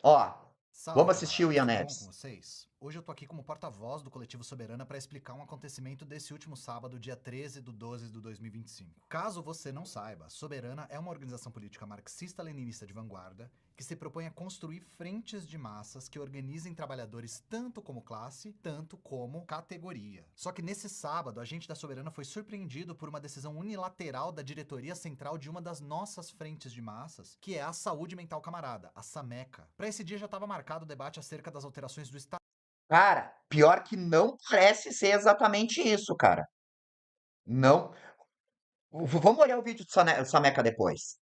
Ó, Salve, vamos assistir o camaradas, Ian tudo bom com Neves. vocês? Hoje eu tô aqui como porta-voz do Coletivo Soberana para explicar um acontecimento desse último sábado, dia 13/12/2025. Caso você não saiba, Soberana é uma organização política marxista-leninista de vanguarda que se propõe a construir frentes de massas que organizem trabalhadores tanto como classe, tanto como categoria. Só que nesse sábado, a gente da Soberana foi surpreendido por uma decisão unilateral da diretoria central de uma das nossas frentes de massas, que é a Saúde Mental Camarada, a SAMECA. Para esse dia já estava marcado o debate acerca das alterações do Cara, pior que não parece ser exatamente isso, cara. Não. Vamos olhar o vídeo do Sameca depois.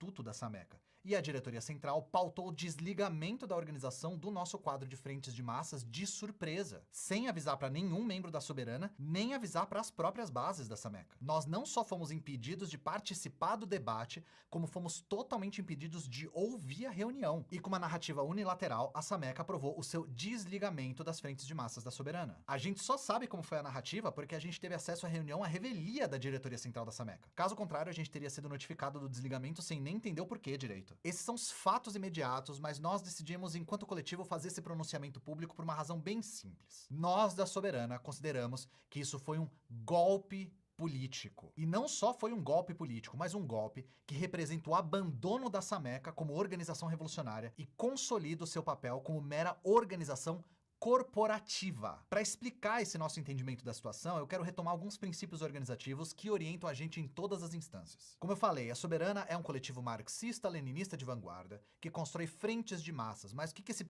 estatuto da SAMECA. E a diretoria central pautou o desligamento da organização do nosso quadro de frentes de massas de surpresa, sem avisar para nenhum membro da Soberana, nem avisar para as próprias bases da SAMECA. Nós não só fomos impedidos de participar do debate, como fomos totalmente impedidos de ouvir a reunião. E com uma narrativa unilateral, a SAMECA aprovou o seu desligamento das frentes de massas da Soberana. A gente só sabe como foi a narrativa porque a gente teve acesso à reunião à revelia da diretoria central da SAMECA. Caso contrário, a gente teria sido notificado do desligamento sem nem entender o porquê direito. Esses são os fatos imediatos, mas nós decidimos, enquanto coletivo, fazer esse pronunciamento público por uma razão bem simples. Nós da Soberana consideramos que isso foi um golpe político. E não só foi um golpe político, mas um golpe que representa o abandono da SAMECA como organização revolucionária e consolida o seu papel como mera organização corporativa. Para explicar esse nosso entendimento da situação, eu quero retomar alguns princípios organizativos que orientam a gente em todas as instâncias. Como eu falei, a Soberana é um coletivo marxista-leninista de vanguarda que constrói frentes de massas, mas o que esse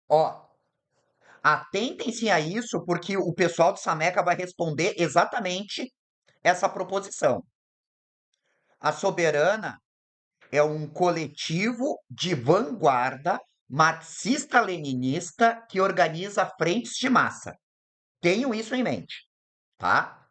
Ó, atentem-se a isso, porque o pessoal do Sameca vai responder exatamente essa proposição. A Soberana é um coletivo de vanguarda marxista-leninista que organiza frentes de massa. Tenham isso em mente, tá?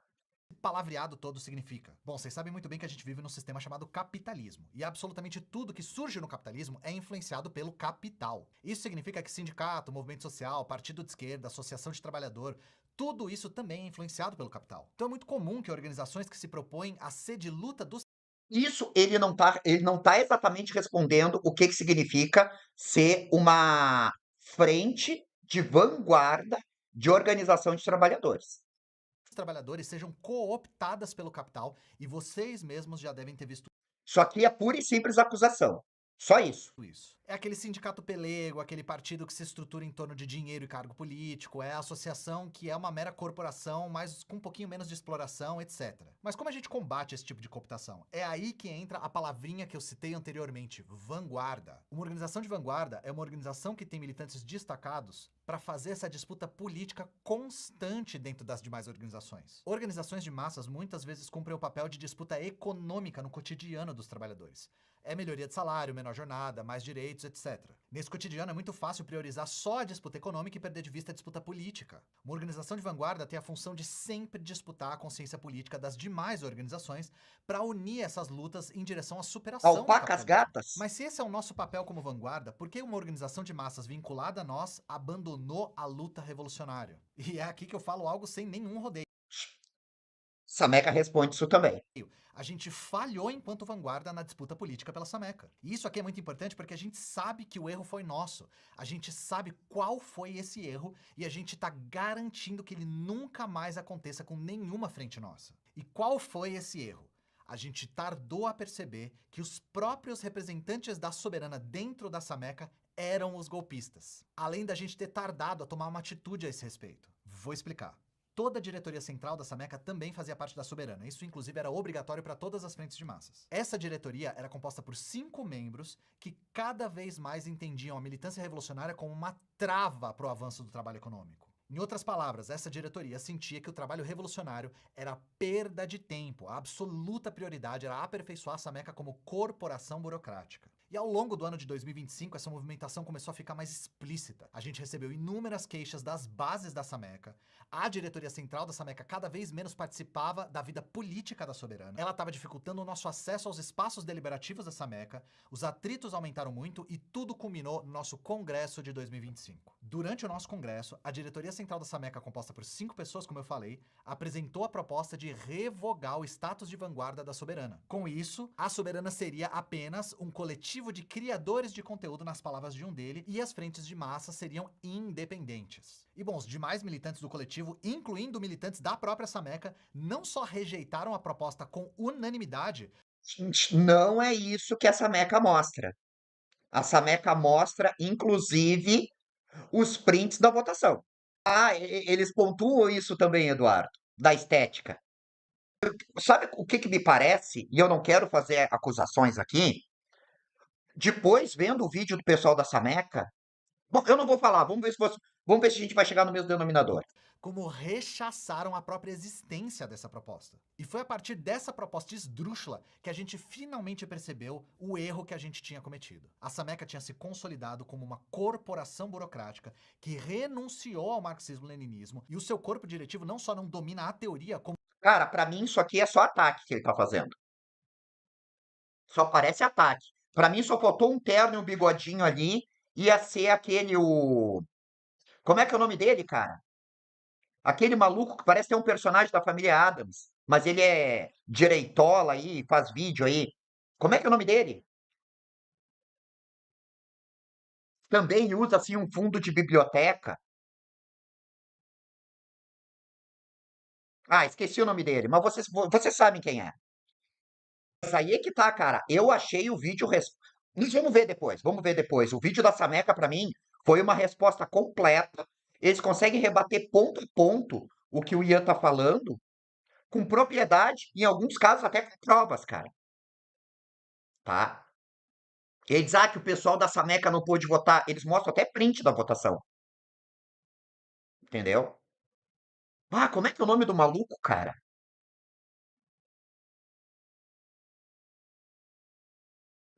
palavreado todo significa? Bom, vocês sabem muito bem que a gente vive num sistema chamado capitalismo. E absolutamente tudo que surge no capitalismo é influenciado pelo capital. Isso significa que sindicato, movimento social, partido de esquerda, associação de trabalhador, tudo isso também é influenciado pelo capital. Então é muito comum que organizações que se propõem a ser de luta dos Isso ele não tá exatamente respondendo o que significa ser uma frente de vanguarda de organização de trabalhadores. trabalhadores sejam cooptadas pelo capital e vocês mesmos já devem ter visto Isso aqui é pura e simples acusação. Só isso. isso. É aquele sindicato pelego, aquele partido que se estrutura em torno de dinheiro e cargo político, é a associação que é uma mera corporação, mas com um pouquinho menos de exploração, etc. Mas como a gente combate esse tipo de cooptação? É aí que entra a palavrinha que eu citei anteriormente, vanguarda. Uma organização de vanguarda é uma organização que tem militantes destacados para fazer essa disputa política constante dentro das demais organizações. Organizações de massas muitas vezes cumprem o papel de disputa econômica no cotidiano dos trabalhadores. É melhoria de salário, menor jornada, mais direitos, etc. Nesse cotidiano é muito fácil priorizar só a disputa econômica e perder de vista a disputa política. Uma organização de vanguarda tem a função de sempre disputar a consciência política das demais organizações para unir essas lutas em direção à superação do Alpacas capitalismo. gatas? Mas se esse é o nosso papel como vanguarda, por que uma organização de massas vinculada a nós abandonou a luta revolucionária? E é aqui que eu falo algo sem nenhum rodeio. Sameca responde isso também. A gente falhou enquanto vanguarda na disputa política pela Sameca. E isso aqui é muito importante porque a gente sabe que o erro foi nosso. A gente sabe qual foi esse erro e a gente tá garantindo que ele nunca mais aconteça com nenhuma frente nossa. E qual foi esse erro? A gente tardou a perceber que os próprios representantes da Soberana dentro da Sameca eram os golpistas. Além da gente ter tardado a tomar uma atitude a esse respeito. Vou explicar. Toda a diretoria central da Sameca também fazia parte da Soberana. Isso, inclusive, era obrigatório para todas as frentes de massas. Essa diretoria era composta por 5 membros que cada vez mais entendiam a militância revolucionária como uma trava para o avanço do trabalho econômico. Em outras palavras, essa diretoria sentia que o trabalho revolucionário era perda de tempo. A absoluta prioridade era aperfeiçoar a Sameca como corporação burocrática. E ao longo do ano de 2025, essa movimentação começou a ficar mais explícita. A gente recebeu inúmeras queixas das bases da Sameca. A diretoria central da Sameca cada vez menos participava da vida política da Soberana. Ela estava dificultando o nosso acesso aos espaços deliberativos da Sameca, os atritos aumentaram muito e tudo culminou no nosso congresso de 2025. Durante o nosso congresso, a diretoria central da Sameca, composta por 5 pessoas, como eu falei, apresentou a proposta de revogar o status de vanguarda da Soberana. Com isso, a Soberana seria apenas um coletivo coletivo de criadores de conteúdo, nas palavras de um dele, e as frentes de massa seriam independentes. E bom, os demais militantes do coletivo, incluindo militantes da própria Sameca, não só rejeitaram a proposta com unanimidade, Não é isso que a Sameca mostra. A Sameca mostra, inclusive, os prints da votação. Ah, eles pontuam isso também, Eduardo, da estética. Sabe o que que me parece? E eu não quero fazer acusações aqui. Depois, vendo o vídeo do pessoal da Sameca, bom, eu não vou falar, vamos ver se a gente vai chegar no mesmo denominador. como rechaçaram a própria existência dessa proposta. E foi a partir dessa proposta esdrúxula que a gente finalmente percebeu o erro que a gente tinha cometido. A Sameca tinha se consolidado como uma corporação burocrática que renunciou ao marxismo-leninismo, e o seu corpo diretivo não só não domina a teoria, como Cara, pra mim isso aqui é só ataque que ele tá fazendo. Só parece ataque. Pra mim só faltou um terno e um bigodinho ali. Ia ser aquele o. Como é que é o nome dele, cara? Aquele maluco que parece ter um personagem da família Adams, mas ele é direitola aí, faz vídeo aí. Como é que é o nome dele? Também usa assim um fundo de biblioteca. Ah, esqueci o nome dele, mas vocês sabem quem é. Mas aí é que tá, cara. Eu achei o vídeo. Mas vamos ver depois, vamos ver depois. O vídeo da Sameca, pra mim, foi uma resposta completa. Eles conseguem rebater ponto a ponto o que o Ian tá falando, com propriedade, em alguns casos até com provas, cara. Tá? Eles dizem que o pessoal da Sameca não pôde votar. Eles mostram até print da votação. Entendeu? Ah, como é que é o nome do maluco, cara?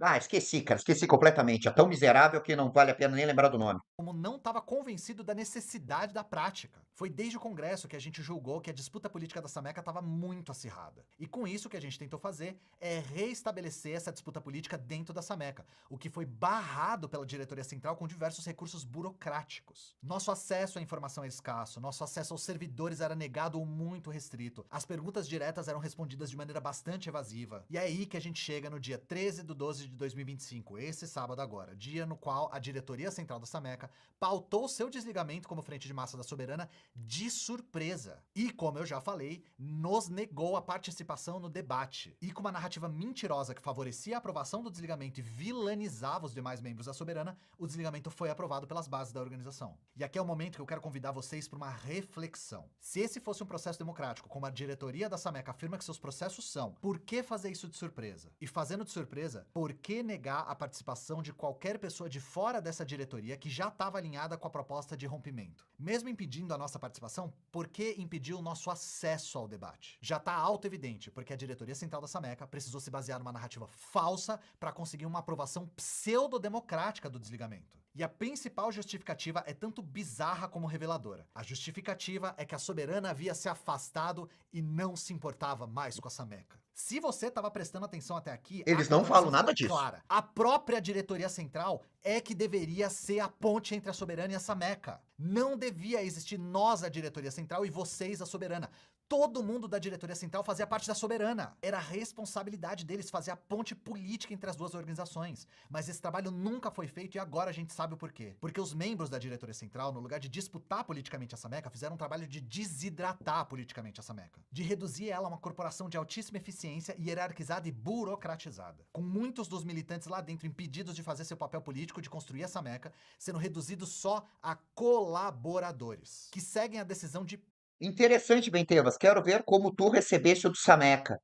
Ah, esqueci, cara. Esqueci completamente. É tão miserável que não vale a pena nem lembrar do nome. não estava convencido da necessidade da prática. Foi desde o Congresso que a gente julgou que a disputa política da Sameca estava muito acirrada. E com isso o que a gente tentou fazer é reestabelecer essa disputa política dentro da Sameca, o que foi barrado pela diretoria central com diversos recursos burocráticos. Nosso acesso à informação é escasso, nosso acesso aos servidores era negado ou muito restrito, as perguntas diretas eram respondidas de maneira bastante evasiva. E é aí que a gente chega no dia 13/12/2025, esse sábado agora, dia no qual a diretoria central da Sameca pautou seu desligamento como frente de massa da Soberana de surpresa. E, como eu já falei, nos negou a participação no debate. E com uma narrativa mentirosa que favorecia a aprovação do desligamento e vilanizava os demais membros da Soberana, o desligamento foi aprovado pelas bases da organização. E aqui é o momento que eu quero convidar vocês para uma reflexão. Se esse fosse um processo democrático, como a diretoria da Sameca afirma que seus processos são, por que fazer isso de surpresa? E fazendo de surpresa, por que negar a participação de qualquer pessoa de fora dessa diretoria que já estava alinhada com a proposta de rompimento? Mesmo impedindo a nossa participação, por que impedir o nosso acesso ao debate? Já está auto-evidente, porque a diretoria central da Sameca precisou se basear numa narrativa falsa para conseguir uma aprovação pseudo-democrática do desligamento. E a principal justificativa é tanto bizarra como reveladora. A justificativa é que a Soberana havia se afastado e não se importava mais com a Sameca. Se você estava prestando atenção até aqui, Eles a não falam contradição nada fica disso. clara. A própria diretoria central é que deveria ser a ponte entre a Soberana e a Sameca. Não devia existir nós, a diretoria central, e vocês, a Soberana. Todo mundo da diretoria central fazia parte da Soberana. Era a responsabilidade deles fazer a ponte política entre as duas organizações. Mas esse trabalho nunca foi feito e agora a gente sabe o porquê. Porque os membros da diretoria central, no lugar de disputar politicamente a Sameca, fizeram um trabalho de desidratar politicamente a Sameca. De reduzir ela a uma corporação de altíssima eficiência, hierarquizada e burocratizada. Com muitos dos militantes lá dentro impedidos de fazer seu papel político de construir a Sameca, sendo reduzidos só a colaboradores, que seguem a decisão de Interessante, Bentevas. Quero ver como tu recebeste o do Sameca.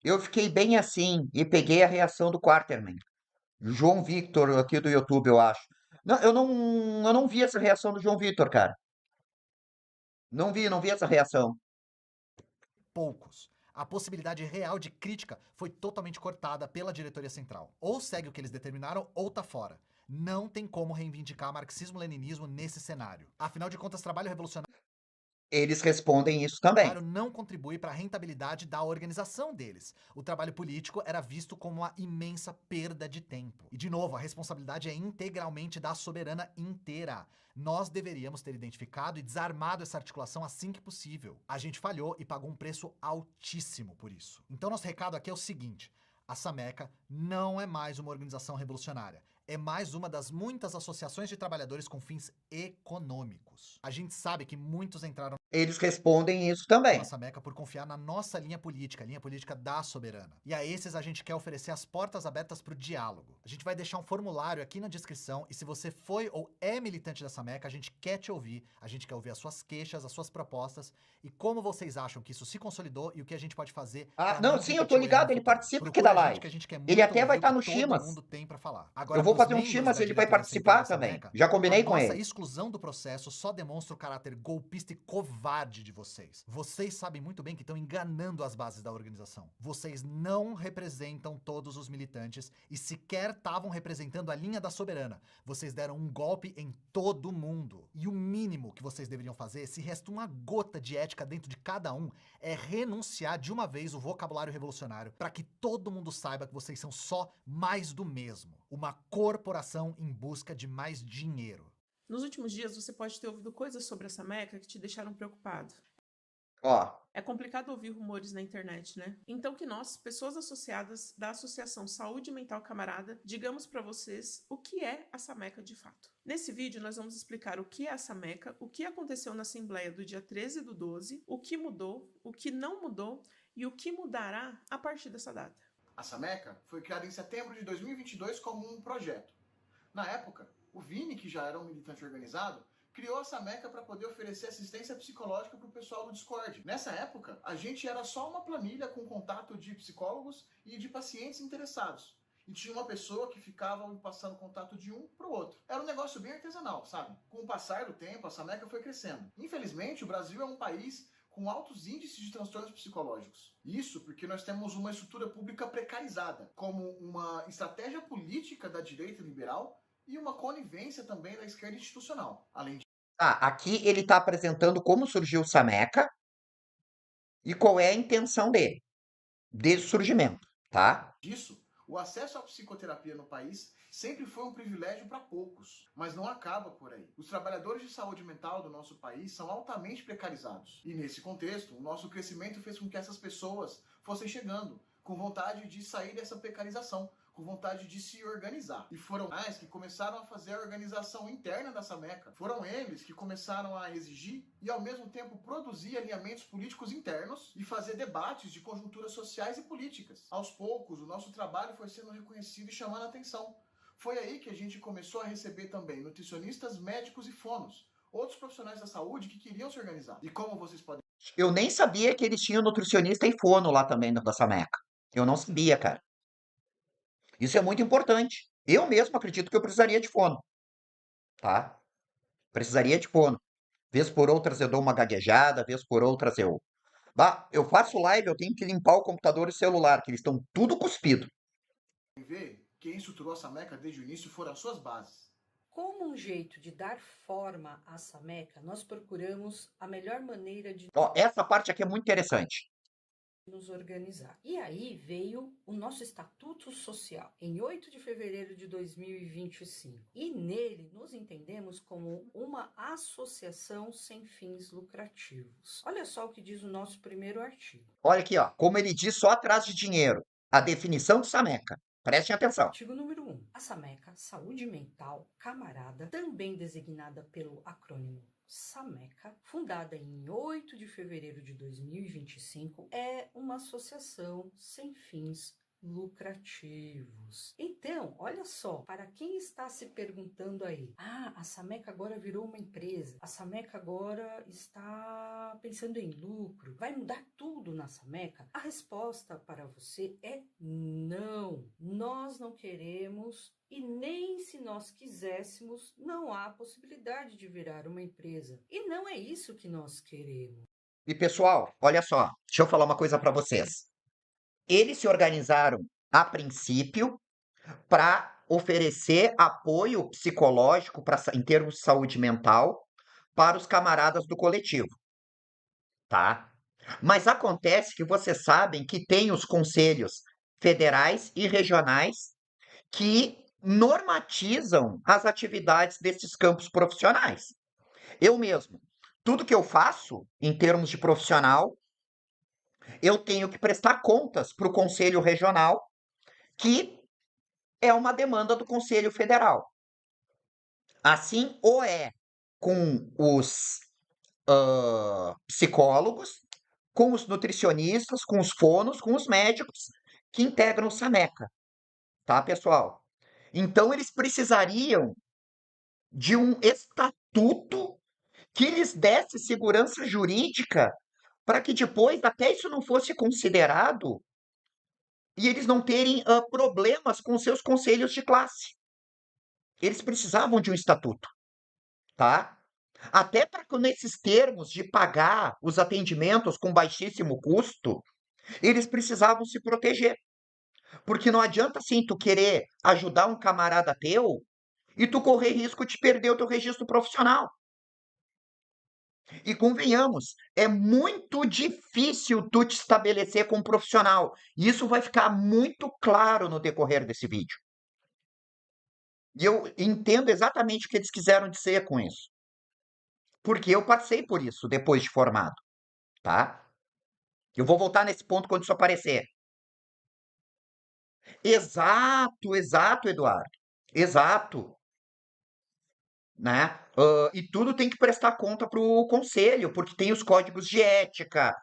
Eu fiquei bem assim e peguei a reação do Quarterman. João Victor, aqui do YouTube, eu acho. Não, eu não vi essa reação do João Victor, cara. Não vi essa reação. poucos. A possibilidade real de crítica foi totalmente cortada pela diretoria central. Ou segue o que eles determinaram, ou tá fora. Não tem como reivindicar marxismo-leninismo nesse cenário. Afinal de contas, trabalho revolucionário Eles respondem isso também. não contribui para a rentabilidade da organização deles. O trabalho político era visto como uma imensa perda de tempo. E, de novo, a responsabilidade é integralmente da Soberana inteira. Nós deveríamos ter identificado e desarmado essa articulação assim que possível. A gente falhou e pagou um preço altíssimo por isso. Então, nosso recado aqui é o seguinte: A Sameca não é mais uma organização revolucionária. É mais uma das muitas associações de trabalhadores com fins econômicos. A gente sabe que muitos entraram Eles respondem isso na também. Sameca por confiar na nossa linha política, a linha política da Soberana. E a esses a gente quer oferecer as portas abertas para o diálogo. A gente vai deixar um formulário aqui na descrição e se você foi ou é militante da Sameca, a gente quer te ouvir, a gente quer ouvir as suas queixas, as suas propostas e como vocês acham que isso se consolidou e o que a gente pode fazer Ah, para não, não sim, eu repetir tô o erro ligado, no ele futuro. participa aqui da Procura a gente live. que a gente quer Ele muito até vai ouvir o estar que no todo Chimas. mundo tem para falar. Eu Agora, vou para os fazer um membros Chimas, da ele vai diretoria central da participar também. Sameca, Já a combinei com nossa ele. exclusão do processo só demonstra o caráter golpista e covarde de vocês. Vocês sabem muito bem que estão enganando as bases da organização. Vocês não representam todos os militantes e sequer estavam representando a linha da Soberana. Vocês deram um golpe em todo mundo. E o mínimo que vocês deveriam fazer, se resta uma gota de ética dentro de cada um, é renunciar de uma vez o vocabulário revolucionário para que todo mundo saiba que vocês são só mais do mesmo. Uma corporação em busca de mais dinheiro. Nos últimos dias, você pode ter ouvido coisas sobre essa meca que te deixaram preocupado. Ó, É complicado ouvir rumores na internet, né? Então que nós, pessoas associadas da Associação Saúde Mental Camarada, digamos para vocês o que é a Sameca de fato. Nesse vídeo nós vamos explicar o que é a Sameca, o que aconteceu na Assembleia do dia 13/12, o que mudou, o que não mudou e o que mudará a partir dessa data. A Sameca foi criada em setembro de 2022 como um projeto. Na época, o Vini, que já era um militante organizado, criou a Sameca para poder oferecer assistência psicológica para o pessoal do Discord. Nessa época, a gente era só uma planilha com contato de psicólogos e de pacientes interessados. E tinha uma pessoa que ficava passando contato de um para o outro. Era um negócio bem artesanal, sabe? Com o passar do tempo, a Sameca foi crescendo. Infelizmente, o Brasil é um país com altos índices de transtornos psicológicos. Isso porque nós temos uma estrutura pública precarizada, como uma estratégia política da direita liberal e uma conivência também da esquerda institucional. Além aqui ele está apresentando como surgiu o Sameca e qual é a intenção dele, desse surgimento, tá? disso, o acesso à psicoterapia no país sempre foi um privilégio para poucos, mas não acaba por aí. Os trabalhadores de saúde mental do nosso país são altamente precarizados. E nesse contexto, o nosso crescimento fez com que essas pessoas fossem chegando, com vontade de sair dessa precarização, com vontade de se organizar. E foram mais que começaram a fazer a organização interna da Sameca. Foram eles que começaram a exigir e ao mesmo tempo produzir alinhamentos políticos internos e fazer debates de conjunturas sociais e políticas. Aos poucos, o nosso trabalho foi sendo reconhecido e chamando a atenção. Foi aí que a gente começou a receber também nutricionistas, médicos e fonos, outros profissionais da saúde que queriam se organizar. E como vocês podem... Eu nem sabia que eles tinham nutricionista e fono lá também dentro da Sameca. Eu não sabia, cara. Isso é muito importante. Eu mesmo acredito que eu precisaria de fono, tá? Precisaria de fono. Vez por outras eu dou uma gaguejada, vez por outras eu. Bah, eu faço live, eu tenho que limpar o computador e o celular, que eles estão tudo cuspido. ver, quem estruturou a Sameca desde o início foram as suas bases. Como um jeito de dar forma à Sameca, nós procuramos a melhor maneira de Ó, essa parte aqui é muito interessante. nos organizar. E aí veio o nosso Estatuto Social, em 8 de fevereiro de 2025. E nele nos entendemos como uma associação sem fins lucrativos. Olha só o que diz o nosso primeiro artigo. Olha aqui, ó, como ele diz, só atrás de dinheiro. A definição de Sameca. Prestem atenção. Artigo número 1. A Sameca, Saúde Mental Camarada, também designada pelo acrônimo Sameca, fundada em 8 de fevereiro de 2025, é uma associação sem fins lucrativos. Então, olha só, para quem está se perguntando aí, a Sameca agora virou uma empresa, a Sameca agora está pensando em lucro, vai mudar tudo na Sameca? A resposta para você é não. Nós não queremos e nem se nós quiséssemos, não há possibilidade de virar uma empresa. E não é isso que nós queremos. E pessoal, olha só, deixa eu falar uma coisa para vocês. Eles se organizaram a princípio para oferecer apoio psicológico em termos de saúde mental para os camaradas do coletivo, tá? Mas acontece que vocês sabem que tem os conselhos federais e regionais que normatizam as atividades desses campos profissionais. Eu mesmo, tudo que eu faço em termos de profissional, eu tenho que prestar contas para o conselho regional que é uma demanda do Conselho Federal. Assim, ou é com os psicólogos, com os nutricionistas, com os fonos, com os médicos que integram o SAMECA, tá, pessoal? Então, eles precisariam de um estatuto que lhes desse segurança jurídica para que depois, até isso não fosse considerado, e eles não terem problemas com seus conselhos de classe. Eles precisavam de um estatuto, tá? Até para que nesses termos de pagar os atendimentos com baixíssimo custo, eles precisavam se proteger. Porque não adianta assim tu querer ajudar um camarada teu e tu correr risco de perder o teu registro profissional. E convenhamos, é muito difícil tu te estabelecer como profissional. E isso vai ficar muito claro no decorrer desse vídeo. E eu entendo exatamente o que eles quiseram dizer com isso. Porque eu passei por isso depois de formado, tá? Eu vou voltar nesse ponto quando isso aparecer. Exato, exato, Eduardo. Exato. Né? E tudo tem que prestar conta para o conselho, porque tem os códigos de ética,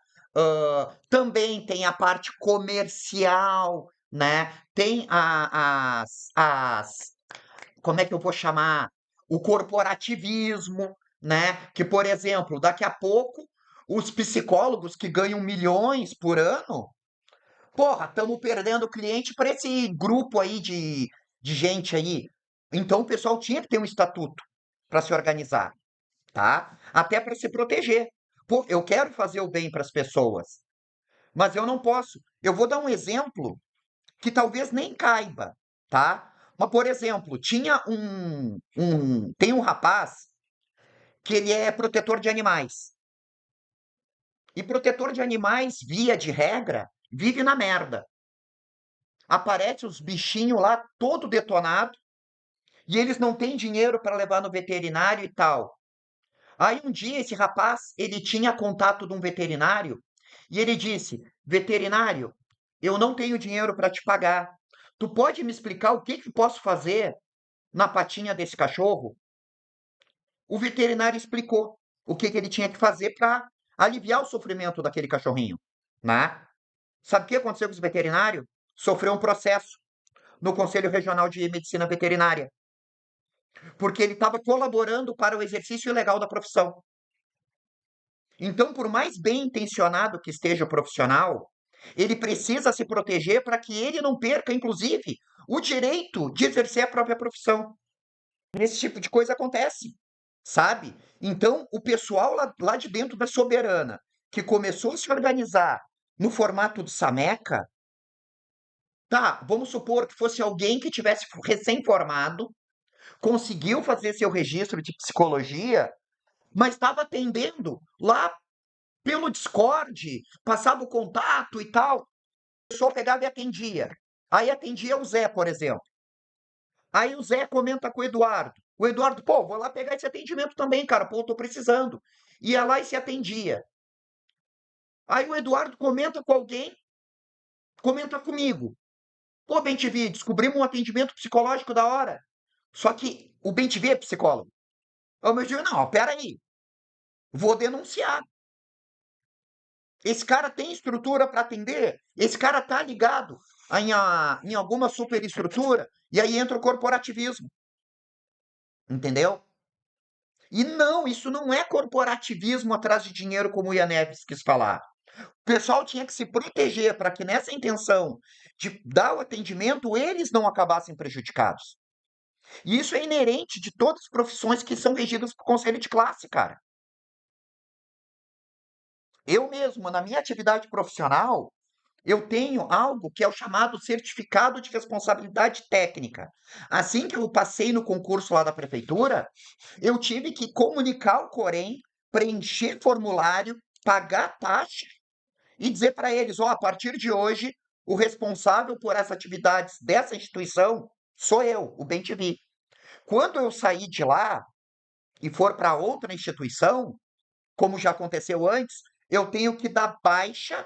também tem a parte comercial, né? Tem como é que eu vou chamar? O corporativismo, né? Que, por exemplo, daqui a pouco, os psicólogos que ganham milhões por ano, porra, estamos perdendo cliente para esse grupo aí de gente aí. Então o pessoal tinha que ter um estatuto para se organizar, tá? Até para se proteger. Pô, eu quero fazer o bem para as pessoas, mas eu não posso. Eu vou dar um exemplo que talvez nem caiba, tá? Mas, por exemplo, tem um rapaz que ele é protetor de animais. E protetor de animais, via de regra, vive na merda. Aparece os bichinhos lá todo detonado e eles não têm dinheiro para levar no veterinário e tal. Aí um dia esse rapaz, ele tinha contato de um veterinário e ele disse: "Veterinário, eu não tenho dinheiro para te pagar. Tu pode me explicar o que que posso fazer na patinha desse cachorro?" O veterinário explicou o que que ele tinha que fazer para aliviar o sofrimento daquele cachorrinho, né? Sabe o que aconteceu com esse veterinário? Sofreu um processo no Conselho Regional de Medicina Veterinária, porque ele estava colaborando para o exercício ilegal da profissão. Então, por mais bem intencionado que esteja o profissional, ele precisa se proteger para que ele não perca, inclusive, o direito de exercer a própria profissão. Esse tipo de coisa acontece, sabe? Então, o pessoal lá de dentro da Soberana, que começou a se organizar no formato do SAMECA, tá, vamos supor que fosse alguém que tivesse recém-formado, conseguiu fazer seu registro de psicologia, mas estava atendendo lá pelo Discord, passava o contato e tal. A pessoa pegava e atendia. Aí atendia o Zé, por exemplo. Aí o Zé comenta com o Eduardo. O Eduardo, pô, vou lá pegar esse atendimento também, cara. Pô, tô precisando. Ia lá e se atendia. Aí o Eduardo comenta com alguém, comenta comigo. Pô, BenTV, descobrimos um atendimento psicológico da hora. Só que o BenTV é psicólogo. Aí eu digo, não, peraí. Vou denunciar. Esse cara tem estrutura para atender? Esse cara tá ligado em alguma superestrutura? E aí entra o corporativismo. Entendeu? E não, isso não é corporativismo atrás de dinheiro, como o Ian Neves quis falar. O pessoal tinha que se proteger para que nessa intenção de dar o atendimento, eles não acabassem prejudicados. E isso é inerente de todas as profissões que são regidas por conselho de classe, cara. Eu mesmo, na minha atividade profissional, eu tenho algo que é o chamado certificado de responsabilidade técnica. Assim que eu passei no concurso lá da prefeitura, eu tive que comunicar ao Corém, preencher formulário, pagar taxa e dizer para eles, ó, a partir de hoje, o responsável por as atividades dessa instituição sou eu, o BenTV. Quando eu sair de lá e for para outra instituição, como já aconteceu antes, eu tenho que dar baixa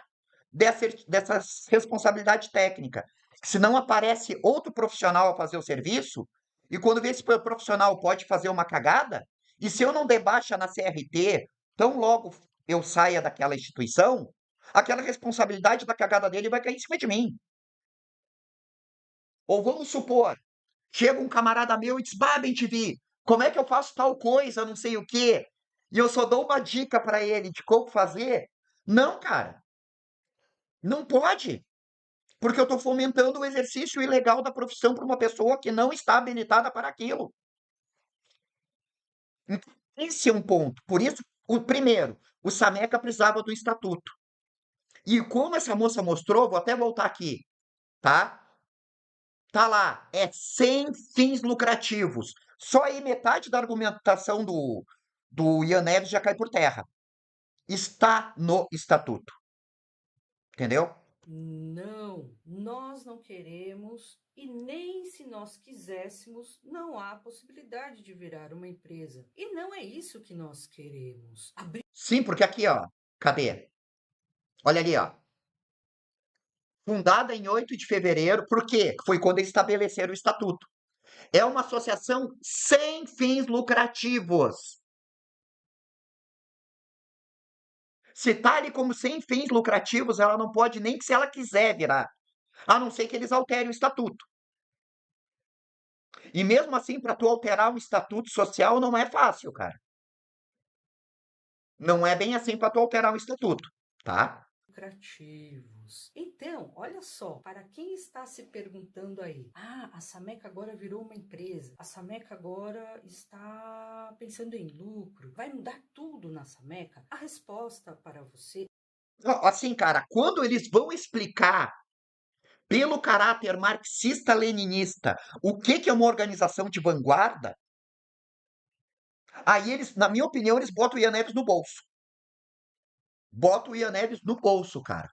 dessa responsabilidade técnica. Se não aparece outro profissional a fazer o serviço, e quando vê esse profissional pode fazer uma cagada, e se eu não der baixa na CRT, tão logo eu saia daquela instituição, aquela responsabilidade da cagada dele vai cair em cima de mim. Ou vamos supor, chega um camarada meu e diz: Bah, BenTV, como é que eu faço tal coisa, não sei o quê? E eu só dou uma dica para ele de como fazer. Não, cara, não pode. Porque eu estou fomentando o exercício ilegal da profissão para uma pessoa que não está habilitada para aquilo. Então, esse é um ponto. Por isso, o primeiro, o Sameca precisava do estatuto. E como essa moça mostrou, vou até voltar aqui, tá? Tá lá, é sem fins lucrativos. Só aí metade da argumentação do Ian Neves já cai por terra. Está no estatuto. Entendeu? Não, nós não queremos e nem se nós quiséssemos, não há possibilidade de virar uma empresa. E não é isso que nós queremos. Sim, porque aqui, ó, cadê? Olha ali, ó. Fundada em 8 de fevereiro, por quê? Foi quando eles estabeleceram o estatuto. É uma associação sem fins lucrativos. Se está ali como sem fins lucrativos, ela não pode nem que se ela quiser virar, a não ser que eles alterem o estatuto. E mesmo assim, para tu alterar um estatuto social não é fácil, cara. Não é bem assim para tu alterar um estatuto, tá? Lucrativos. Então, olha só, para quem está se perguntando aí, a Sameca agora virou uma empresa, a Sameca agora está pensando em lucro, vai mudar tudo na Sameca? A resposta para você Assim, cara, quando eles vão explicar pelo caráter marxista-leninista o que é uma organização de vanguarda, aí eles, na minha opinião, eles botam o Ian Neves no bolso. Botam o Ian Neves no bolso, cara.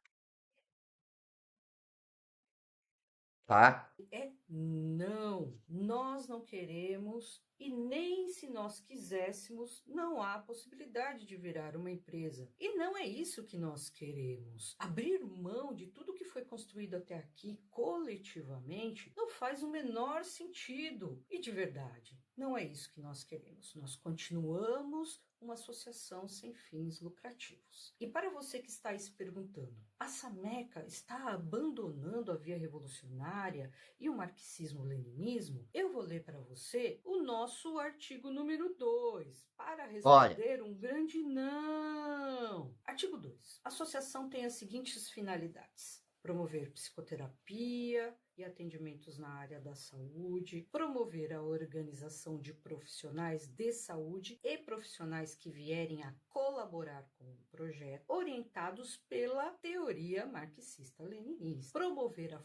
Tá? é não, nós não queremos e nem se nós quiséssemos, não há possibilidade de virar uma empresa. E não é isso que nós queremos. Abrir mão de tudo que foi construído até aqui coletivamente não faz o menor sentido. E de verdade, não é isso que nós queremos. Nós continuamos uma associação sem fins lucrativos. E para você que está aí se perguntando, a Sameca está abandonando a via revolucionária e o marxismo-leninismo? Eu vou ler para você o nosso artigo número 2, para responder um grande não. Artigo 2. A associação tem as seguintes finalidades: promover psicoterapia e atendimentos na área da saúde, promover a organização de profissionais de saúde e profissionais que vierem a colaborar com o projeto, orientados pela teoria marxista-leninista, promover a...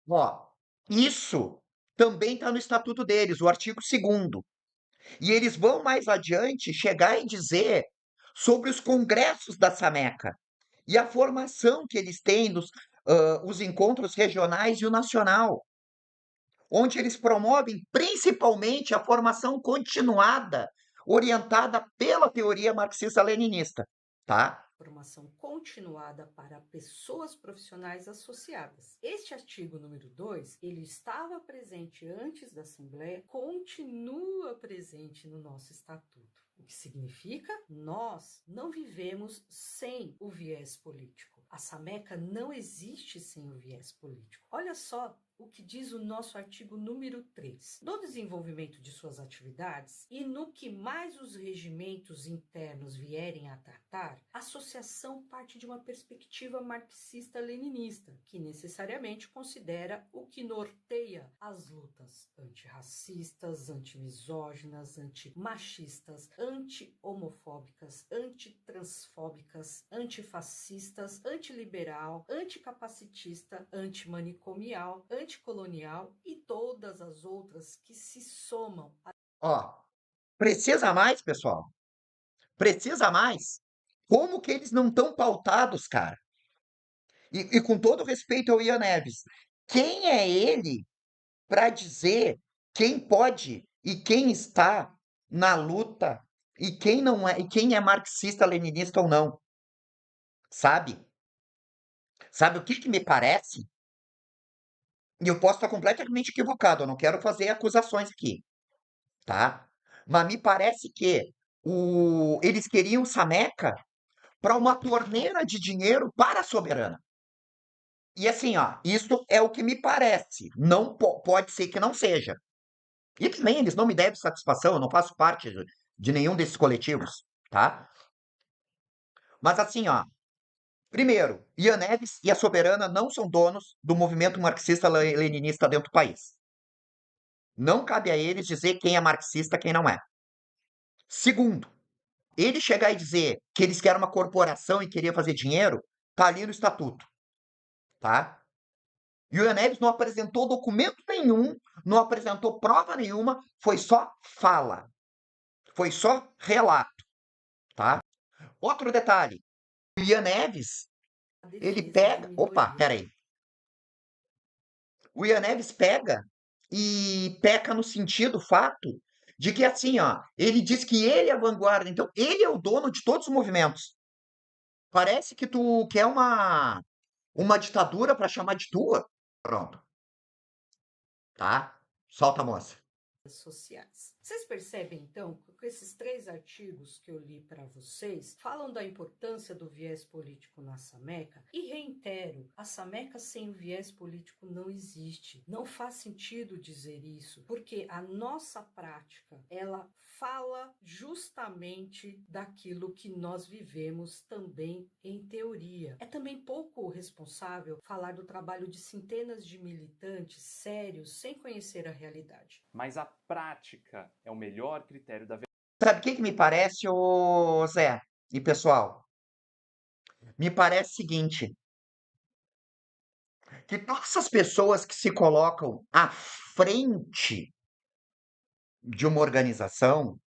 Ó, isso também está no estatuto deles, o artigo 2º. E eles vão mais adiante chegar e dizer sobre os congressos da Sameca e a formação que eles têm nos os encontros regionais e o nacional, onde eles promovem principalmente a formação continuada, orientada pela teoria marxista-leninista, tá? Formação continuada para pessoas profissionais associadas. Este artigo número 2, ele estava presente antes da Assembleia, continua presente no nosso estatuto. O que significa? Nós não vivemos sem o viés político. A Sameca não existe sem o viés político. Olha só o que diz o nosso artigo número 3. No desenvolvimento de suas atividades e no que mais os regimentos internos vierem a tratar, a associação parte de uma perspectiva marxista-leninista, que necessariamente considera o que norteia as lutas antirracistas, antimisóginas, antimachistas, anti-homofóbicas, antitransfóbicas, antifascistas, antiliberal, anticapacitista, antimanicomial, anticolonial e todas as outras que se somam. Ó, precisa mais, pessoal? Precisa mais? Como que eles não estão pautados, cara? E com todo respeito ao Ian Neves, quem é ele para dizer quem pode e quem está na luta e quem não é, e quem é marxista-leninista ou não? Sabe? Sabe o que me parece? E eu posso estar completamente equivocado, eu não quero fazer acusações aqui, tá? Mas me parece que eles queriam Sameca para uma torneira de dinheiro para a Soberana. E assim, ó, isso é o que me parece. Não pode ser que não seja. E também eles não me devem satisfação, eu não faço parte de nenhum desses coletivos, tá? Mas assim, ó, primeiro, Ian Neves e a Soberana não são donos do movimento marxista-leninista dentro do país. Não cabe a eles dizer quem é marxista, quem não é. Segundo, ele chegar e dizer que eles querem uma corporação e queria fazer dinheiro, tá ali no estatuto, tá? E o Ian Neves não apresentou documento nenhum, não apresentou prova nenhuma, foi só fala, foi só relato, tá? Outro detalhe, o Ian Neves, A ele defesa de pega, opa, minorias. peraí, o Ian Neves pega e peca no sentido fato de que assim, ó, ele diz que ele é a vanguarda, então ele é o dono de todos os movimentos. Parece que tu quer uma ditadura para chamar de tua. Pronto, tá? Solta a moça. Sociais. Vocês percebem, então, que esses 3 artigos que eu li para vocês falam da importância do viés político na Sameca? E reitero, a Sameca sem o viés político não existe. Não faz sentido dizer isso, porque a nossa prática, ela fala justamente daquilo que nós vivemos também em teoria. É também pouco responsável falar do trabalho de centenas de militantes sérios sem conhecer a realidade. Mas a prática é o melhor critério da Sabe o que me parece, ô Zé e pessoal? Me parece o seguinte, que todas essas pessoas que se colocam à frente de uma organização,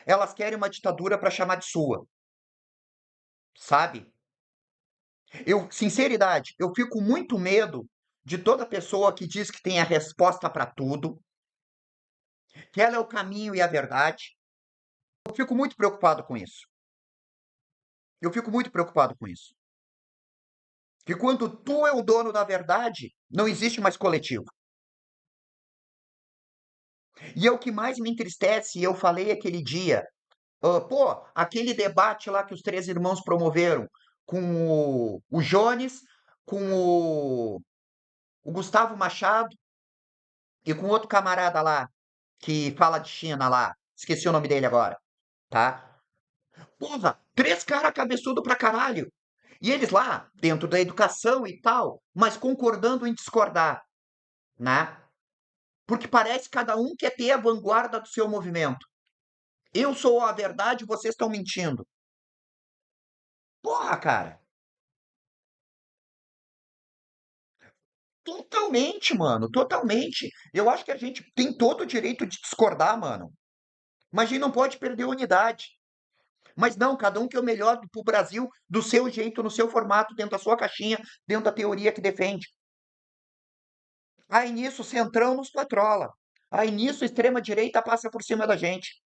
elas querem uma ditadura para chamar de sua, sabe? Sinceridade, eu fico muito medo de toda pessoa que diz que tem a resposta para tudo, que ela é o caminho e a verdade. Eu fico muito preocupado com isso. Eu fico muito preocupado com isso. Que quando tu é o dono da verdade, não existe mais coletivo. E é o que mais me entristece, e eu falei aquele dia, pô, aquele debate lá que os 3 irmãos promoveram com o Jones, com o Gustavo Machado e com outro camarada lá, que fala de China lá. Esqueci o nome dele agora, tá? Porra, 3 caras cabeçudo pra caralho. E eles lá, dentro da educação e tal, mas concordando em discordar, né? Porque parece que cada um quer ter a vanguarda do seu movimento. Eu sou a verdade, vocês estão mentindo. Porra, cara. Totalmente, mano, totalmente. Eu acho que a gente tem todo o direito de discordar, mano. Mas a gente não pode perder a unidade. Mas não, cada um quer o melhor pro Brasil, do seu jeito, no seu formato, dentro da sua caixinha, dentro da teoria que defende. Aí nisso o Centrão nos patrola. Aí nisso a extrema-direita passa por cima da gente.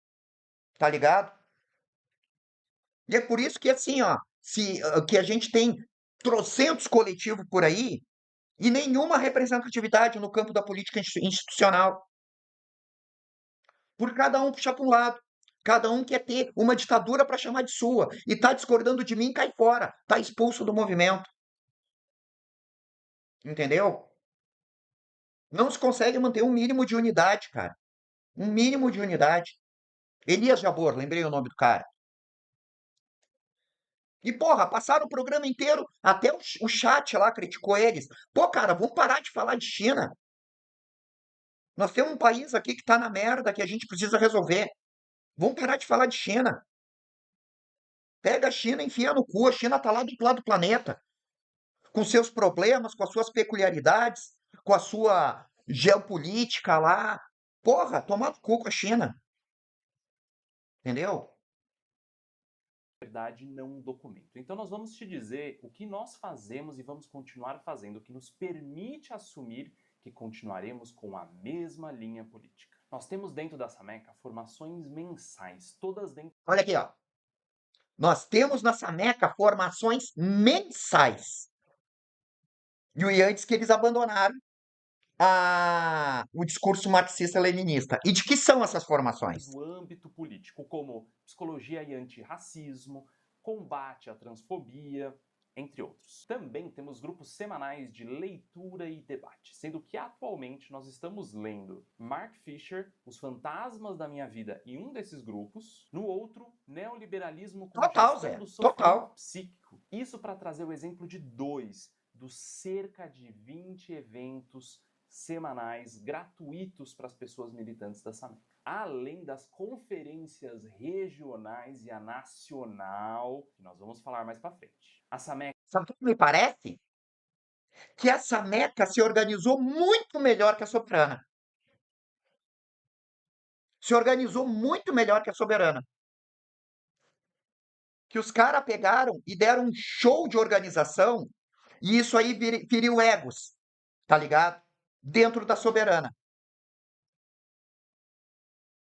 Tá ligado? E é por isso que assim, ó, que a gente tem trocentos coletivos por aí e nenhuma representatividade no campo da política institucional. Por cada um puxar para um lado. Cada um quer ter uma ditadura para chamar de sua. E tá discordando de mim, cai fora. Tá expulso do movimento. Entendeu? Não se consegue manter um mínimo de unidade, cara. Um mínimo de unidade. Elias Jabor, lembrei o nome do cara. E, porra, passaram o programa inteiro, até o chat lá criticou eles. Pô, cara, vamos parar de falar de China. Nós temos um país aqui que tá na merda, que a gente precisa resolver. Vamos parar de falar de China. Pega a China, enfia no cu. A China tá lá do outro lado do planeta. Com seus problemas, com as suas peculiaridades, com a sua geopolítica lá. Porra, toma no cu com a China. Entendeu? verdade, não um documento. Então nós vamos te dizer o que nós fazemos e vamos continuar fazendo, o que nos permite assumir que continuaremos com a mesma linha política. Nós temos dentro da Sameca formações mensais, todas dentro... Olha aqui, ó. Nós temos na Sameca formações mensais. E o Ian diz que eles abandonaram o discurso marxista-leninista. E de que são essas formações? Do âmbito político, como psicologia e antirracismo, combate à transfobia, entre outros. Também temos grupos semanais de leitura e debate, sendo que atualmente nós estamos lendo Mark Fisher, Os Fantasmas da Minha Vida em um desses grupos, no outro, Neoliberalismo como Total, Gestão Zé. do Sofrimento Total. Psíquico. Isso para trazer o exemplo de 2 dos cerca de 20 eventos semanais gratuitos para as pessoas militantes da SAMECA. Além das conferências regionais e a nacional, que nós vamos falar mais para frente. A SAMECA Sabe o que me parece? Que a Sameca se organizou muito melhor que a Soberana. Se organizou muito melhor que a Soberana. Que os caras pegaram e deram um show de organização e isso aí feriu egos, tá ligado? Dentro da Soberana.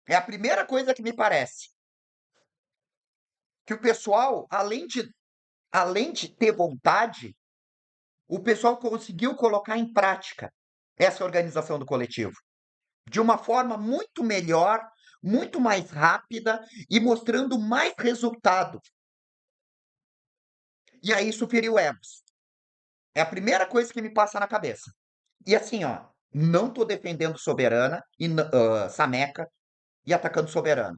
É a primeira coisa que me parece. Que o pessoal, além de ter vontade, o pessoal conseguiu colocar em prática essa organização do coletivo. De uma forma muito melhor, muito mais rápida e mostrando mais resultado. E aí isso feriu egos. É a primeira coisa que me passa na cabeça. E assim, ó, não tô defendendo Soberana e Sameca e atacando Soberano.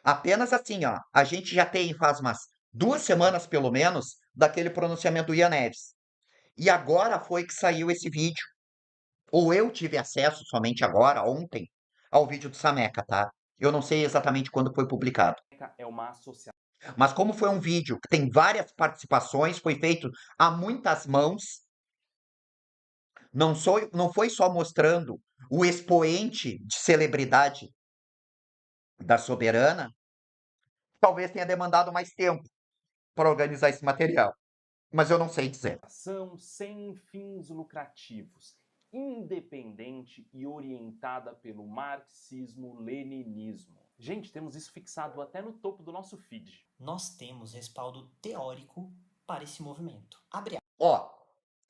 Apenas assim, ó, a gente já tem faz umas 2 semanas pelo menos daquele pronunciamento do Ian Neves. E agora foi que saiu esse vídeo. Ou eu tive acesso somente agora, ontem, ao vídeo do Sameca, tá? Eu não sei exatamente quando foi publicado. é uma associação. Mas como foi um vídeo que tem várias participações, foi feito a muitas mãos, não foi só mostrando o expoente de celebridade da Soberana, talvez tenha demandado mais tempo para organizar esse material. Mas eu não sei dizer. Sem fins lucrativos, independente e orientada pelo marxismo-leninismo. Gente, temos isso fixado até no topo do nosso feed. Nós temos respaldo teórico para esse movimento. Ó,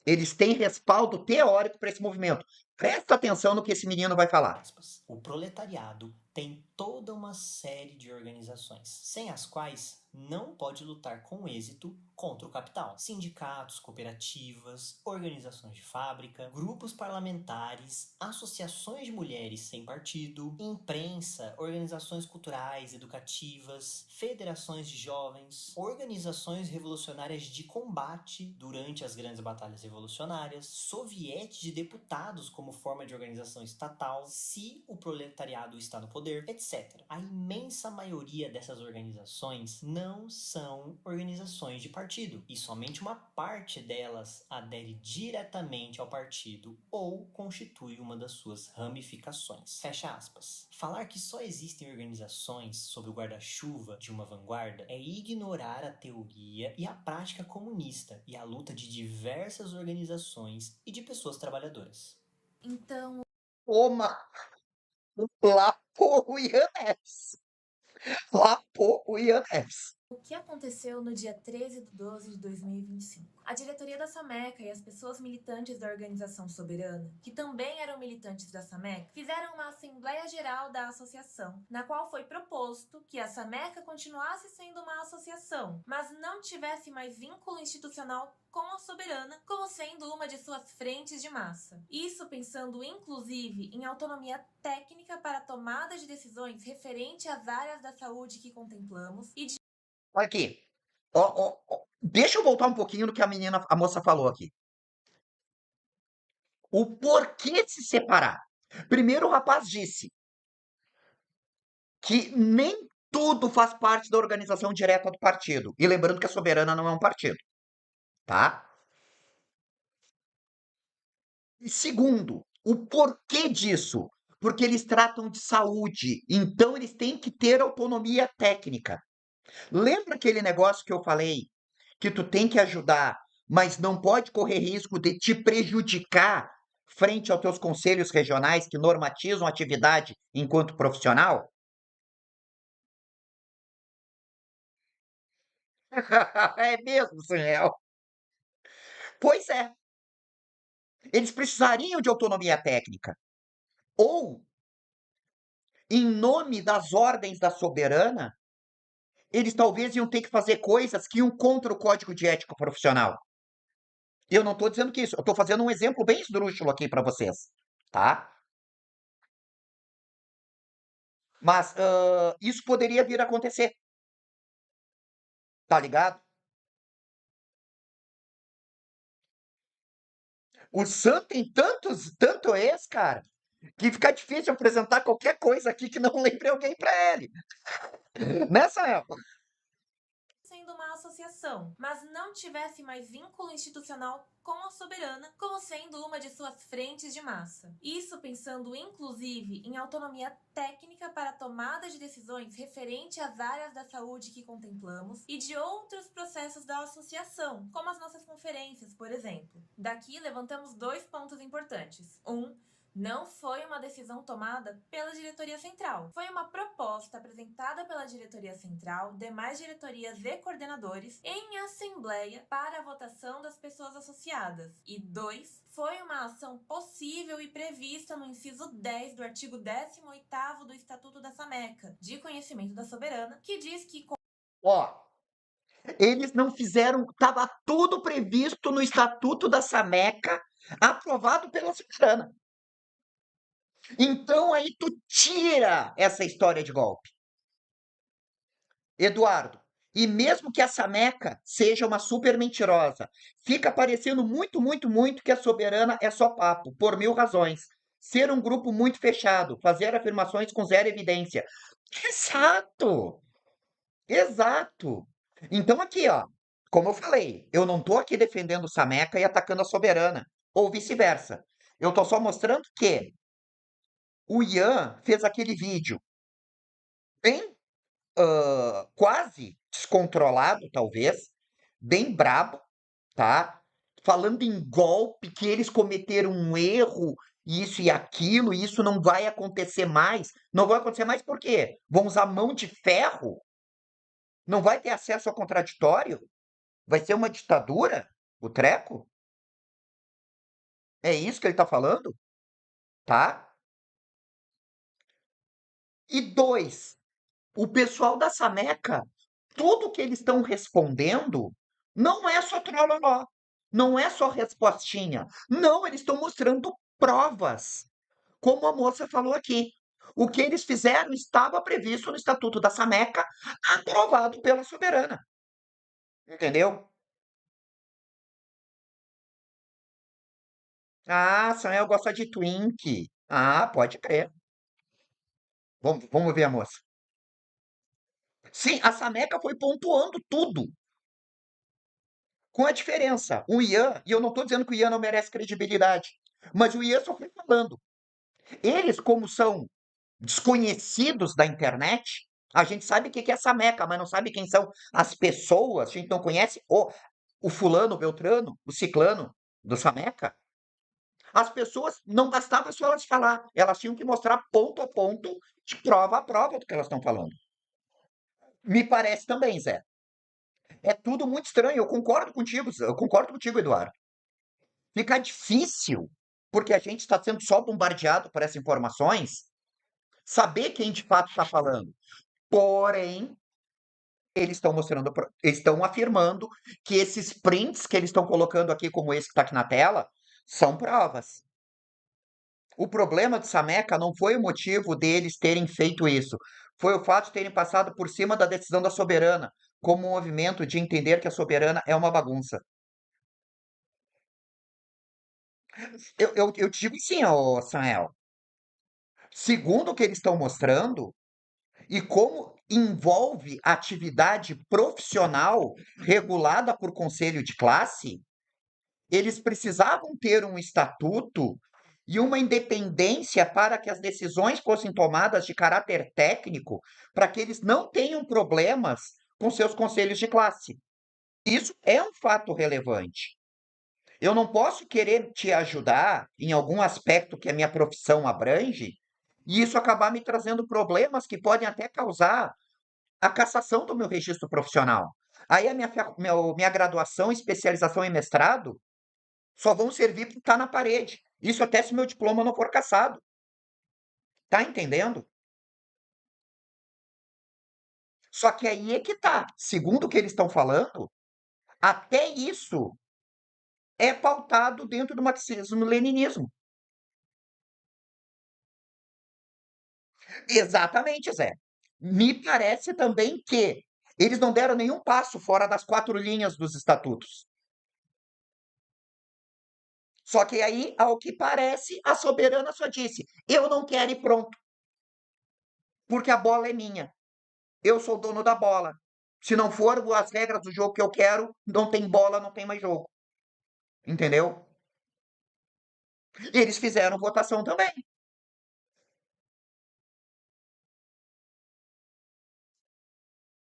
eles têm respaldo teórico para esse movimento. Presta atenção no que esse menino vai falar. O proletariado tem toda uma série de organizações, sem as quais não pode lutar com êxito contra o capital. Sindicatos, cooperativas, organizações de fábrica, grupos parlamentares, associações de mulheres sem partido, imprensa, organizações culturais, educativas, federações de jovens, organizações revolucionárias de combate durante as grandes batalhas revolucionárias, sovietes de deputados como forma de organização estatal, se o proletariado está no poder, etc. A imensa maioria dessas organizações não são organizações de partido, e somente uma parte delas adere diretamente ao partido ou constitui uma das suas ramificações. Fecha aspas. Falar que só existem organizações sob o guarda-chuva de uma vanguarda é ignorar a teoria e a prática comunista e a luta de diversas organizações e de pessoas trabalhadoras. Então, Lapou o Ian Neves. Lapou o Ian Neves. o que aconteceu no dia 13/12/2025? A diretoria da Sameca e as pessoas militantes da Organização Soberana, que também eram militantes da Sameca, fizeram uma Assembleia Geral da Associação, na qual foi proposto que a Sameca continuasse sendo uma associação, mas não tivesse mais vínculo institucional com a Soberana, como sendo uma de suas frentes de massa. Isso pensando inclusive em autonomia técnica para a tomada de decisões referente às áreas da saúde que contemplamos e de Olha aqui. Ó, deixa eu voltar um pouquinho no que a moça falou aqui. O porquê se separar? Primeiro, o rapaz disse que nem tudo faz parte da organização direta do partido. E lembrando que a Soberana não é um partido, tá? E segundo, o porquê disso? Porque eles tratam de saúde, então eles têm que ter autonomia técnica. Lembra aquele negócio que eu falei que tu tem que ajudar, mas não pode correr risco de te prejudicar frente aos teus conselhos regionais que normatizam a atividade enquanto profissional? É mesmo, Samuel? Pois é. Eles precisariam de autonomia técnica. Ou, em nome das ordens da soberana, eles talvez iam ter que fazer coisas que iam contra o código de ética profissional. Eu não estou dizendo que isso, eu estou fazendo um exemplo bem esdrúxulo aqui para vocês, tá? Mas isso poderia vir a acontecer, tá ligado? O Sam tem tanto ex, cara, que fica difícil apresentar qualquer coisa aqui que não lembre alguém pra ele. Né, Sael? Sendo uma associação, mas não tivesse mais vínculo institucional com a soberana, como sendo uma de suas frentes de massa. Isso pensando inclusive em autonomia técnica para a tomada de decisões referente às áreas da saúde que contemplamos e de outros processos da associação, como as nossas conferências, por exemplo. Daqui levantamos 2 pontos importantes. Não foi uma decisão tomada pela diretoria central. Foi uma proposta apresentada pela diretoria central, demais diretorias e coordenadores, em assembleia para a votação das pessoas associadas. E 2, foi uma ação possível e prevista no inciso 10 do artigo 18º do Estatuto da Sameca, de conhecimento da soberana, que diz que... Ó, eles não fizeram, estava tudo previsto no Estatuto da Sameca, aprovado pela soberana. Então aí tu tira essa história de golpe. Eduardo, e mesmo que a Sameca seja uma super mentirosa, fica parecendo muito que a soberana é só papo, por 1000 razões. Ser um grupo muito fechado, fazer afirmações com zero evidência. Exato! Exato! Então aqui, ó, como eu falei, eu não tô aqui defendendo o Sameca e atacando a soberana, ou vice-versa. Eu tô só mostrando que o Ian fez aquele vídeo bem quase descontrolado, talvez, bem brabo, tá? Falando em golpe, que eles cometeram um erro, isso e aquilo, e isso não vai acontecer mais. Não vai acontecer mais por quê? Vão usar mão de ferro? Não vai ter acesso ao contraditório? Vai ser uma ditadura? O treco? É isso que ele tá falando? Tá? E 2, o pessoal da Sameca, tudo que eles estão respondendo não é só trololó, não é só respostinha. Não, eles estão mostrando provas, como a moça falou aqui. O que eles fizeram estava previsto no Estatuto da Sameca, aprovado pela soberana. Entendeu? Ah, Samuel gosta de Twink. Ah, pode crer. Vamos ver a moça. Sim, a Sameca foi pontuando tudo. Com a diferença, o Ian, e eu não estou dizendo que o Ian não merece credibilidade, mas o Ian só foi falando. Eles, como são desconhecidos da internet, a gente sabe o que é essa Meca, mas não sabe quem são as pessoas, a gente não conhece o fulano, o beltrano, o ciclano do Sameca. As pessoas não bastava só elas falar, elas tinham que mostrar ponto a ponto, de prova a prova do que elas estão falando. Me parece também, Zé. É tudo muito estranho, eu concordo contigo, Eduardo. Fica difícil, porque a gente está sendo só bombardeado por essas informações, saber quem de fato está falando. Porém, eles estão mostrando, eles estão afirmando que esses prints que eles estão colocando aqui, como esse que está aqui na tela, são provas. O problema de Sameca não foi o motivo deles terem feito isso, foi o fato de terem passado por cima da decisão da soberana, como um movimento de entender que a soberana é uma bagunça. Eu te digo sim, ô Samuel. Segundo o que eles estão mostrando, e como envolve atividade profissional regulada por conselho de classe, eles precisavam ter um estatuto e uma independência para que as decisões fossem tomadas de caráter técnico, para que eles não tenham problemas com seus conselhos de classe. Isso é um fato relevante. Eu não posso querer te ajudar em algum aspecto que a minha profissão abrange e isso acabar me trazendo problemas que podem até causar a cassação do meu registro profissional. Aí a minha graduação, especialização e mestrado Só vão servir para estar na parede. Isso até se meu diploma não for cassado. Tá entendendo? Só que aí é que tá. Segundo o que eles estão falando, até isso é pautado dentro do marxismo-leninismo. Exatamente, Zé. Me parece também que eles não deram nenhum passo fora das 4 linhas dos estatutos. Só que aí, ao que parece, a soberana só disse: eu não quero ir pronto, porque a bola é minha. Eu sou dono da bola. Se não for as regras do jogo que eu quero, não tem bola, não tem mais jogo. Entendeu? Eles fizeram votação também.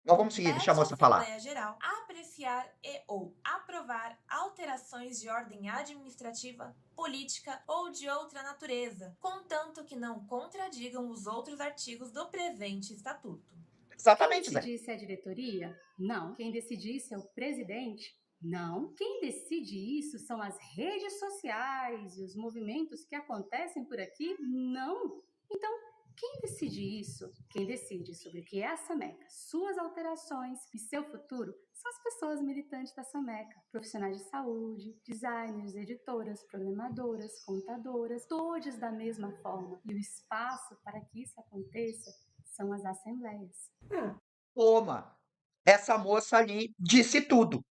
Nós vamos seguir, deixa a Compete à moça falar. Assembleia Geral apreciar e/ou aprovar alterações de ordem administrativa, política ou de outra natureza, contanto que não contradigam os outros artigos do presente estatuto. Quem Exatamente, Zé. decide isso é a diretoria? Não. Quem decide isso é o presidente? Não. Quem decide isso são as redes sociais e os movimentos que acontecem por aqui? Não. Então, quem decide isso? Quem decide sobre o que é a Sameca, suas alterações e seu futuro são as pessoas militantes da Sameca, profissionais de saúde, designers, editoras, programadoras, contadoras, todos da mesma forma. E o espaço para que isso aconteça são as assembleias. Toma. Essa moça ali disse tudo.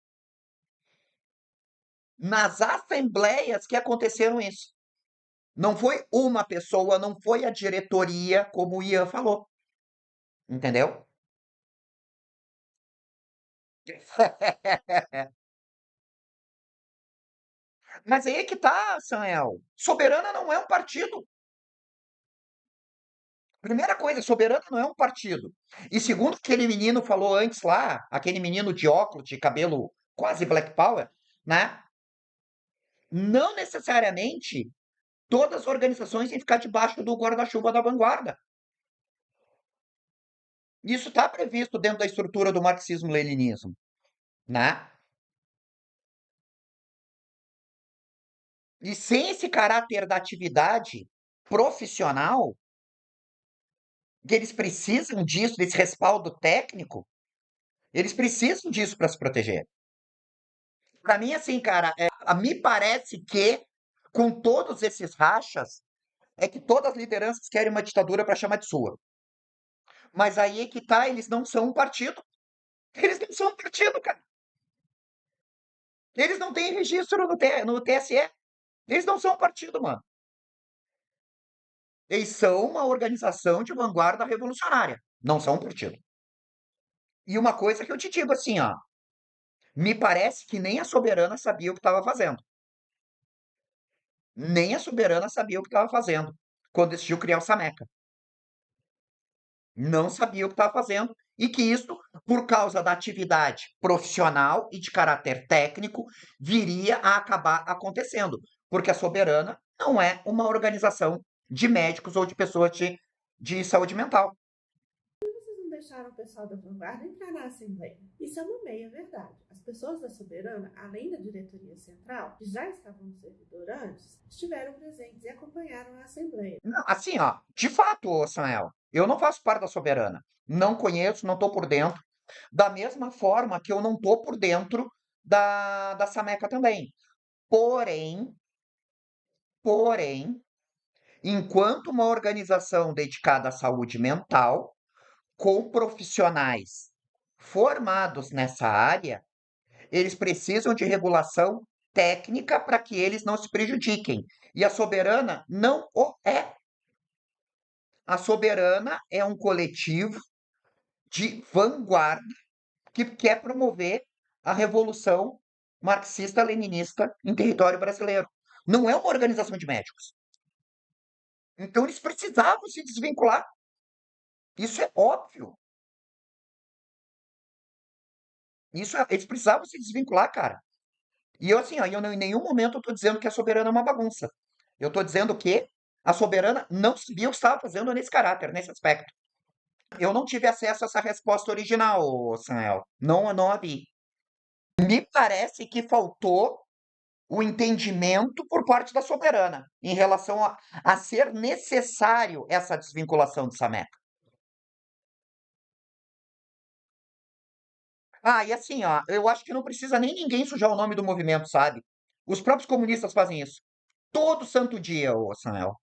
Nas assembleias que aconteceram isso. Não foi uma pessoa, não foi a diretoria, como o Ian falou. Entendeu? Mas aí é que tá, Samuel. Soberana não é um partido. Primeira coisa, Soberana não é um partido. E segundo aquele menino falou antes lá, aquele menino de óculos, de cabelo quase Black Power, né? Não necessariamente todas as organizações têm que ficar debaixo do guarda-chuva da vanguarda. Isso está previsto dentro da estrutura do marxismo-leninismo, né? E sem esse caráter da atividade profissional, que eles precisam disso, desse respaldo técnico, eles precisam disso para se proteger. Para mim, assim, cara, me parece que, com todos esses rachas, é que todas as lideranças querem uma ditadura para chamar de sua. Mas aí é que tá, eles não são um partido. Eles não são um partido, cara. Eles não têm registro no TSE. Eles não são um partido, mano. Eles são uma organização de vanguarda revolucionária. Não são um partido. E uma coisa que eu te digo assim, ó. Me parece que nem a Soberana sabia o que estava fazendo. Nem a Soberana sabia o que estava fazendo quando decidiu criar o Sameca. Não sabia o que estava fazendo e que isso, por causa da atividade profissional e de caráter técnico, viria a acabar acontecendo, porque a Soberana não é uma organização de médicos ou de pessoas de saúde mental. Vocês não deixaram o pessoal da vanguarda entrar na Assembleia. Isso é uma meia verdade. As pessoas da Soberana, além da diretoria central, que já estavam no servidor antes, estiveram presentes e acompanharam a Assembleia. Não, assim, ó, de fato, ô Samuel, eu não faço parte da Soberana. Não conheço, não estou por dentro. Da mesma forma que eu não estou por dentro da Sameca também. Porém, enquanto uma organização dedicada à saúde mental, com profissionais formados nessa área, eles precisam de regulação técnica para que eles não se prejudiquem. E a Soberana não o é. A Soberana é um coletivo de vanguarda que quer promover a revolução marxista-leninista em território brasileiro. Não é uma organização de médicos. Então eles precisavam se desvincular. Isso é óbvio. Eles precisavam se desvincular, cara. E eu, assim, ó, eu em nenhum momento eu tô dizendo que a Soberana é uma bagunça. Eu tô dizendo que a Soberana não sabia o que estava fazendo nesse caráter, nesse aspecto. Eu não tive acesso a essa resposta original, Samuel. Não a vi. Me parece que faltou o entendimento por parte da Soberana em relação a ser necessário essa desvinculação de Sameca. Ah, e assim, ó, eu acho que não precisa nem ninguém sujar o nome do movimento, sabe? Os próprios comunistas fazem isso. Todo santo dia, ô Samuel.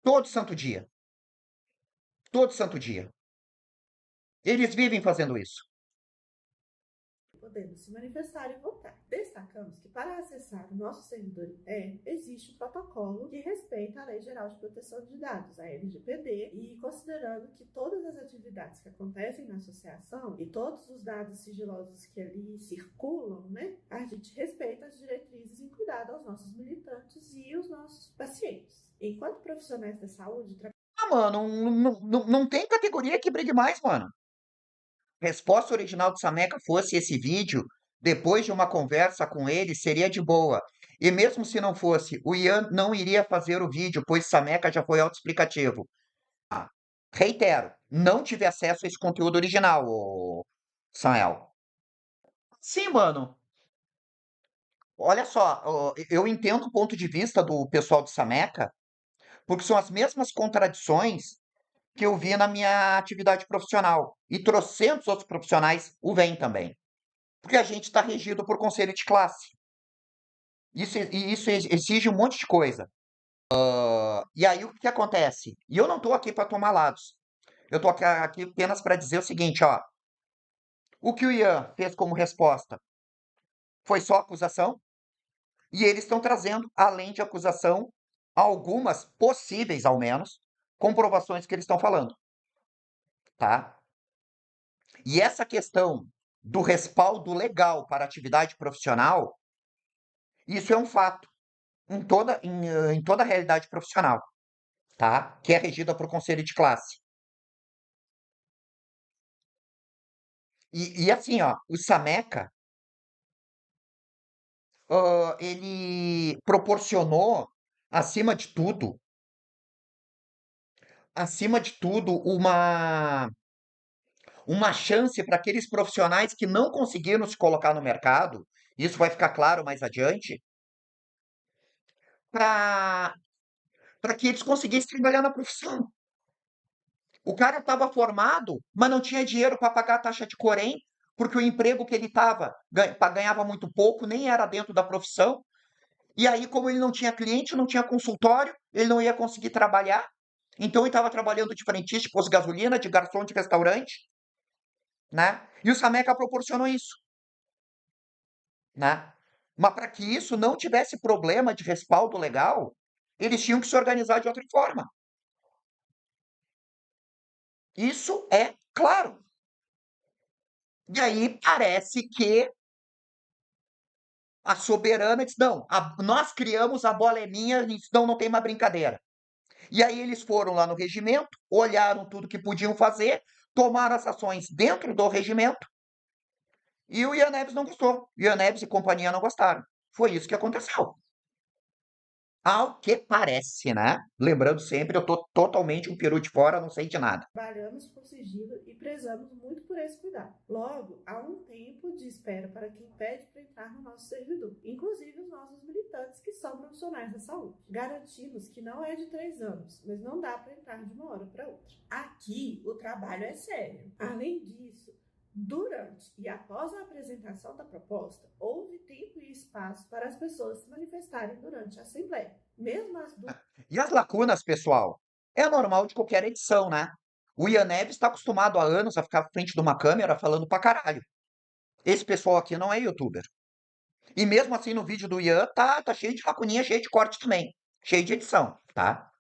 Todo santo dia. Todo santo dia. Eles vivem fazendo isso. Podemos se manifestar e votar. Destacamos que para acessar o nosso servidor interno existe um protocolo que respeita a Lei Geral de Proteção de Dados, a LGPD, e considerando que todas as atividades que acontecem na associação e todos os dados sigilosos que ali circulam, né, a gente respeita as diretrizes em cuidado aos nossos militantes e os nossos pacientes. Enquanto profissionais da saúde, Ah, mano, não tem categoria que brigue mais, mano. Resposta original de Sameca fosse esse vídeo, depois de uma conversa com ele, seria de boa. E mesmo se não fosse, o Ian não iria fazer o vídeo, pois Sameca já foi autoexplicativo. Reitero, não tive acesso a esse conteúdo original, ô Samuel. Sim, mano. Olha só, eu entendo o ponto de vista do pessoal de Sameca, porque são as mesmas contradições que eu vi na minha atividade profissional. E trocentos outros profissionais o veem também. Porque a gente está regido por conselho de classe. Isso exige um monte de coisa. E aí o que acontece? E eu não estou aqui para tomar lados. Eu estou aqui apenas para dizer o seguinte, ó. O que o Ian fez como resposta foi só acusação, e eles estão trazendo, além de acusação, algumas possíveis, ao menos, comprovações que eles estão falando, tá? E essa questão do respaldo legal para a atividade profissional, isso é um fato em toda a realidade profissional, tá? Que é regida por conselho de classe. E assim, ó, o Sameca, ele proporcionou, acima de tudo, uma chance para aqueles profissionais que não conseguiram se colocar no mercado, isso vai ficar claro mais adiante, para que eles conseguissem trabalhar na profissão. O cara estava formado, mas não tinha dinheiro para pagar a taxa de Corém, porque o emprego que ele estava ganhava muito pouco, nem era dentro da profissão. E aí, como ele não tinha cliente, não tinha consultório, ele não ia conseguir trabalhar. Então, ele estava trabalhando de frentista, de posto de gasolina, de garçom de restaurante, né? E o Sameca proporcionou isso, né? Mas para que isso não tivesse problema de respaldo legal, eles tinham que se organizar de outra forma. Isso é claro. E aí parece que a Soberana disse: não, nós criamos, a bola é minha, então não tem mais brincadeira. E aí eles foram lá no regimento, olharam tudo que podiam fazer, tomaram as ações dentro do regimento, e o Ian Neves não gostou. Ian Neves e companhia não gostaram. Foi isso que aconteceu. Ao que parece, né? Lembrando sempre, eu tô totalmente um peru de fora, não sei de nada. Trabalhamos com sigilo e prezamos muito por esse cuidado. Logo, há um tempo de espera para quem pede para entrar no nosso servidor, inclusive os nossos militantes que são profissionais da saúde. Garantimos que não é de 3 anos, mas não dá para entrar de uma hora para outra. Aqui, o trabalho é sério. Além disso, durante e após a apresentação da proposta, houve tempo e espaço para as pessoas se manifestarem durante a Assembleia. Mesmo as dúvidas. E as lacunas, pessoal? É normal de qualquer edição, né? O Ian Neves está acostumado há anos a ficar à frente de uma câmera falando pra caralho. Esse pessoal aqui não é youtuber. E mesmo assim, no vídeo do Ian, tá cheio de lacuninha, cheio de corte também. Cheio de edição, tá?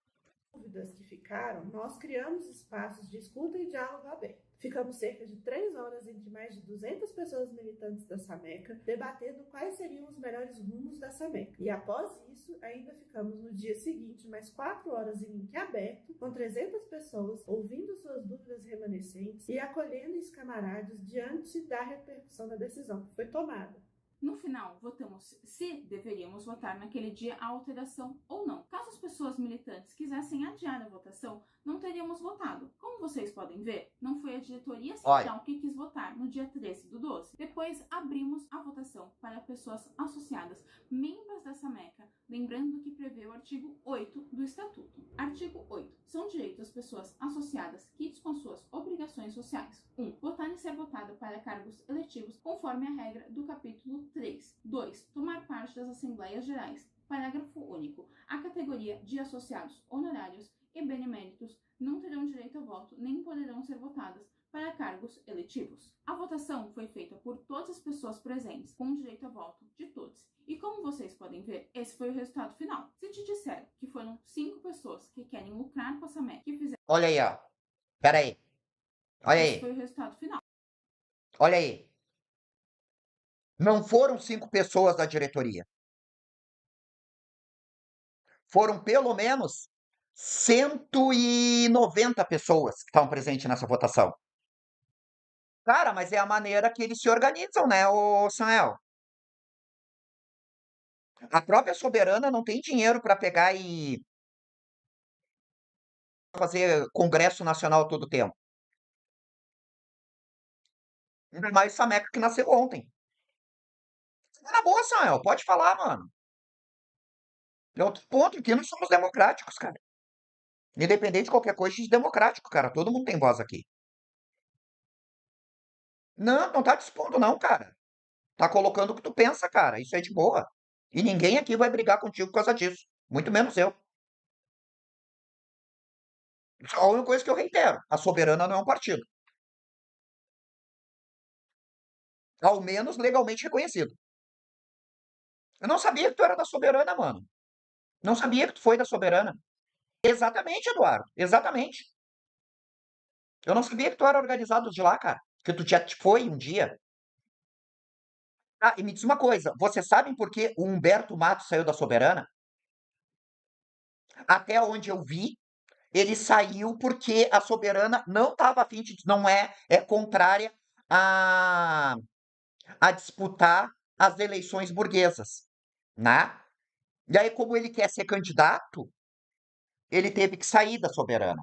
Dúvidas que ficaram, nós criamos espaços de escuta e diálogo aberto. Ficamos cerca de 3 horas entre mais de 200 pessoas militantes da Sameca, debatendo quais seriam os melhores rumos da Sameca. E após isso, ainda ficamos no dia seguinte mais 4 horas em link aberto, com 300 pessoas, ouvindo suas dúvidas remanescentes e acolhendo os camaradas diante da repercussão da decisão que foi tomada. No final, votamos se deveríamos votar naquele dia a alteração ou não. Caso as pessoas militantes quisessem adiar a votação, não teríamos votado. Como vocês podem ver, não foi a diretoria central que quis votar no dia 13 do 12. Depois, abrimos a votação para pessoas associadas, membros da SAMECA, lembrando que prevê o artigo 8 do Estatuto. Artigo 8. São direitos das pessoas associadas quites com suas obrigações sociais. 1. Votar e ser votado para cargos eletivos conforme a regra do capítulo 3. 2. Tomar parte das Assembleias Gerais. Parágrafo único. A categoria de associados honorários e beneméritos não terão direito a voto nem poderão ser votadas para cargos eletivos. A votação foi feita por todas as pessoas presentes, com direito a voto de todos. E como vocês podem ver, esse foi o resultado final. Se te disser que foram 5 pessoas que querem lucrar com a SAMEC que fizeram... Olha aí, ó. Pera aí. Olha Esse aí. foi o resultado final. Olha aí. Não foram 5 pessoas da diretoria. Foram pelo menos 190 pessoas que estavam presentes nessa votação. Cara, mas é a maneira que eles se organizam, né, ô Samuel? A própria Soberana não tem dinheiro para pegar e fazer Congresso Nacional todo tempo. Ainda mais Sameca que nasceu ontem. Na boa, Samuel, pode falar, mano. É outro ponto que nós somos democráticos, cara. Independente de qualquer coisa, a gente é democrático, cara. Todo mundo tem voz aqui. Não, não tá dispondo, não, cara. Tá colocando o que tu pensa, cara. Isso é de boa. E ninguém aqui vai brigar contigo por causa disso. Muito menos eu. A única coisa que eu reitero: a Soberana não é um partido. Ao menos legalmente reconhecido. Eu não sabia que tu era da Soberana, mano. Não sabia que tu foi da Soberana. Exatamente, Eduardo. Exatamente. Eu não sabia que tu era organizado de lá, cara. Que tu já foi um dia. Ah, e me diz uma coisa. Vocês sabem por que o Humberto Matos saiu da Soberana? Até onde eu vi, ele saiu porque a Soberana não estava a fim de, não é contrária a, a disputar as eleições burguesas, né? E aí, como ele quer ser candidato, ele teve que sair da Soberana,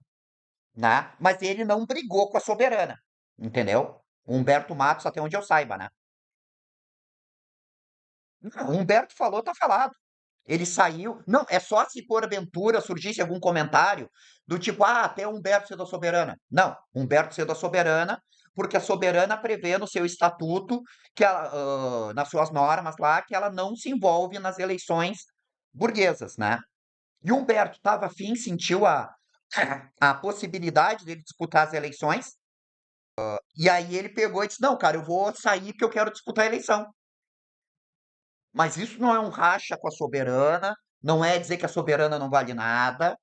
né? Mas ele não brigou com a Soberana, entendeu? O Humberto Matos, até onde eu saiba, né? Não, o Humberto falou, tá falado. Ele saiu. Não, é só se porventura surgisse algum comentário do tipo, até o Humberto ser da Soberana. Não, Humberto ser da Soberana, porque a Soberana prevê no seu estatuto, que ela, nas suas normas lá, que ela não se envolve nas eleições burguesas, né? E o Humberto estava afim, sentiu a possibilidade dele disputar as eleições, e aí ele pegou e disse: Não, cara, eu vou sair porque eu quero disputar a eleição. Mas isso não é um racha com a Soberana, não é dizer que a Soberana não vale nada.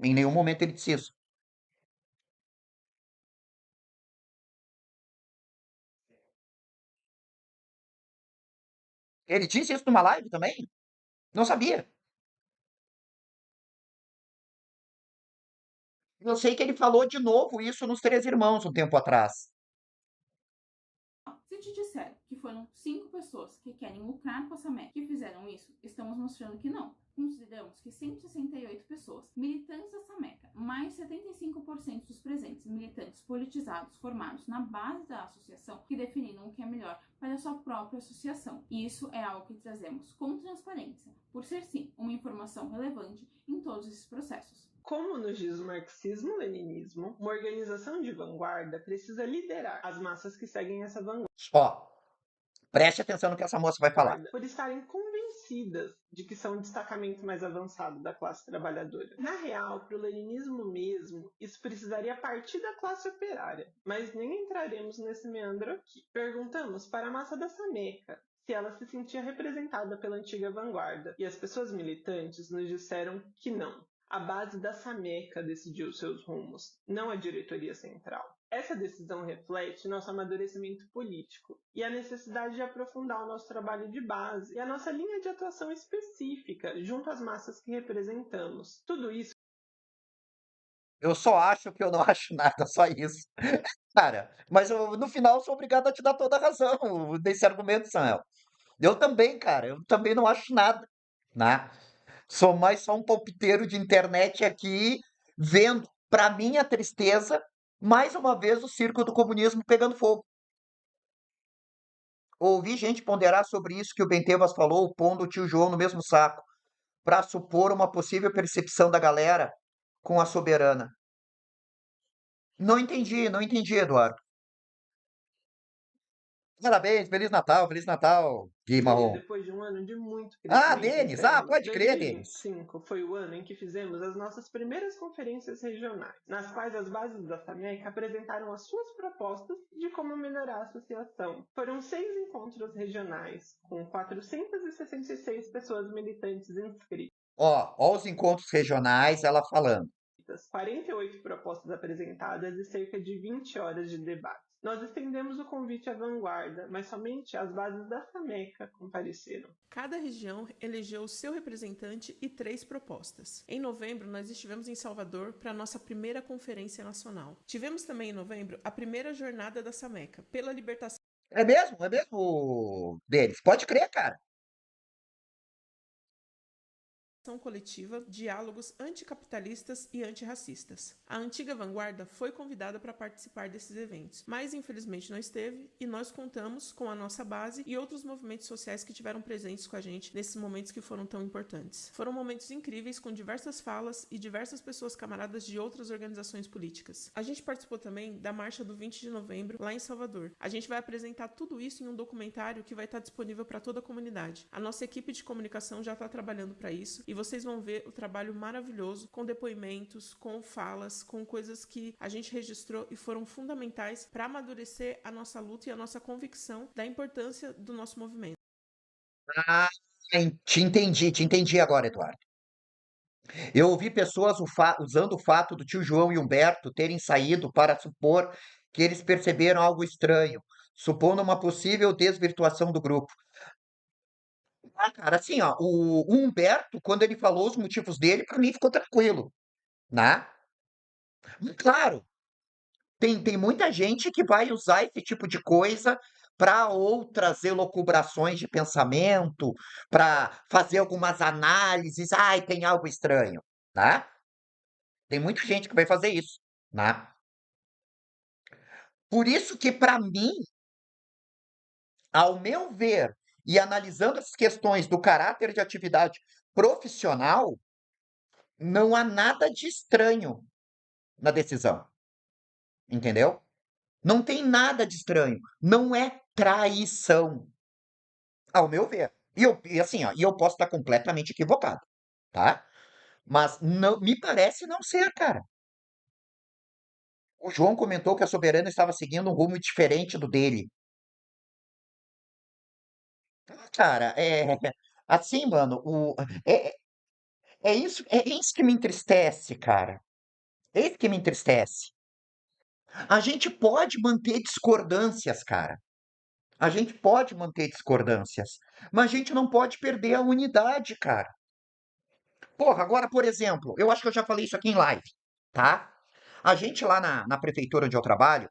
Em nenhum momento ele disse isso. Ele disse isso numa live também? Não sabia. Eu sei que ele falou de novo isso nos Três Irmãos um tempo atrás. Se te disser que foram 5 pessoas que querem lucrar com a SAMEC que fizeram isso, estamos mostrando que não. Consideramos que 168 pessoas, militantes da SAMECA, mais 75% dos presentes militantes politizados formados na base da associação, que definiram o que é melhor para a sua própria associação. E isso é algo que trazemos com transparência, por ser sim uma informação relevante em todos esses processos. Como nos diz o marxismo-leninismo, uma organização de vanguarda precisa liderar as massas que seguem essa vanguarda. Ó, preste atenção no que essa moça vai falar. Por estarem convencidas de que são o destacamento mais avançado da classe trabalhadora. Na real, para o leninismo mesmo, isso precisaria partir da classe operária, mas nem entraremos nesse meandro aqui. Perguntamos para a massa da SAMECA se ela se sentia representada pela antiga vanguarda, e as pessoas militantes nos disseram que não. A base da SAMECA decidiu seus rumos, não a diretoria central. Essa decisão reflete nosso amadurecimento político e a necessidade de aprofundar o nosso trabalho de base e a nossa linha de atuação específica junto às massas que representamos. Tudo isso... Eu só acho que eu não acho nada, só isso. Cara, mas no final eu sou obrigado a te dar toda a razão desse argumento, Samuel. Eu também, cara, eu também não acho nada, né? Sou mais só um palpiteiro de internet aqui, vendo, para minha tristeza, mais uma vez o circo do comunismo pegando fogo. Ouvi gente ponderar sobre isso que o Bentevas falou, pondo o tio João no mesmo saco, para supor uma possível percepção da galera com a soberana. Não entendi, Eduardo. Parabéns, Feliz Natal, Gui Dia, Marrom. depois de um ano de muito Ah, crescimento Denis, interno, pode crer, Denis. 2025 foi o ano em que fizemos as nossas primeiras conferências regionais, nas quais as bases da SAMEC apresentaram as suas propostas de como melhorar a associação. Foram 6 encontros regionais, com 466 pessoas militantes inscritas. Ó os encontros regionais, ela falando. 48 propostas apresentadas e cerca de 20 horas de debate. Nós estendemos o convite à vanguarda, mas somente as bases da SAMECA compareceram. Cada região elegeu o seu representante e 3 propostas. Em novembro, nós estivemos em Salvador para a nossa primeira conferência nacional. Tivemos também em novembro a primeira jornada da SAMECA, pela libertação É mesmo, Denis. Pode crer, cara. coletiva, diálogos anticapitalistas e antirracistas. A antiga vanguarda foi convidada para participar desses eventos, mas infelizmente não esteve e nós contamos com a nossa base e outros movimentos sociais que tiveram presentes com a gente nesses momentos que foram tão importantes. Foram momentos incríveis com diversas falas e diversas pessoas camaradas de outras organizações políticas. A gente participou também da marcha do 20 de novembro lá em Salvador. A gente vai apresentar tudo isso em um documentário que vai estar disponível para toda a comunidade. A nossa equipe de comunicação já está trabalhando para isso e vocês vão ver o trabalho maravilhoso com depoimentos, com falas, com coisas que a gente registrou e foram fundamentais para amadurecer a nossa luta e a nossa convicção da importância do nosso movimento. Ah, te entendi agora, Eduardo. Eu ouvi pessoas usando o fato do tio João e Humberto terem saído para supor que eles perceberam algo estranho, supondo uma possível desvirtuação do grupo. Ah, cara, assim, ó, o Humberto, quando ele falou os motivos dele, para mim ficou tranquilo, né? E claro, tem muita gente que vai usar esse tipo de coisa para outras elucubrações de pensamento, para fazer algumas análises. Ai, tem algo estranho, né? Tem muita gente que vai fazer isso, né? Por isso que, para mim, ao meu ver, e analisando as questões do caráter de atividade profissional, não há nada de estranho na decisão, entendeu? Não tem nada de estranho. Não é traição, ao meu ver. E assim, ó, e eu posso estar completamente equivocado, tá? Mas não me parece não ser, cara. O João comentou que a Soberana estava seguindo um rumo diferente do dele. Cara, assim, mano, é, é isso que me entristece, cara. É isso que me entristece. A gente pode manter discordâncias, cara. A gente pode manter discordâncias, mas a gente não pode perder a unidade, cara. Porra, agora, por exemplo, eu acho que eu já falei isso aqui em live, tá? A gente lá na prefeitura onde eu trabalho,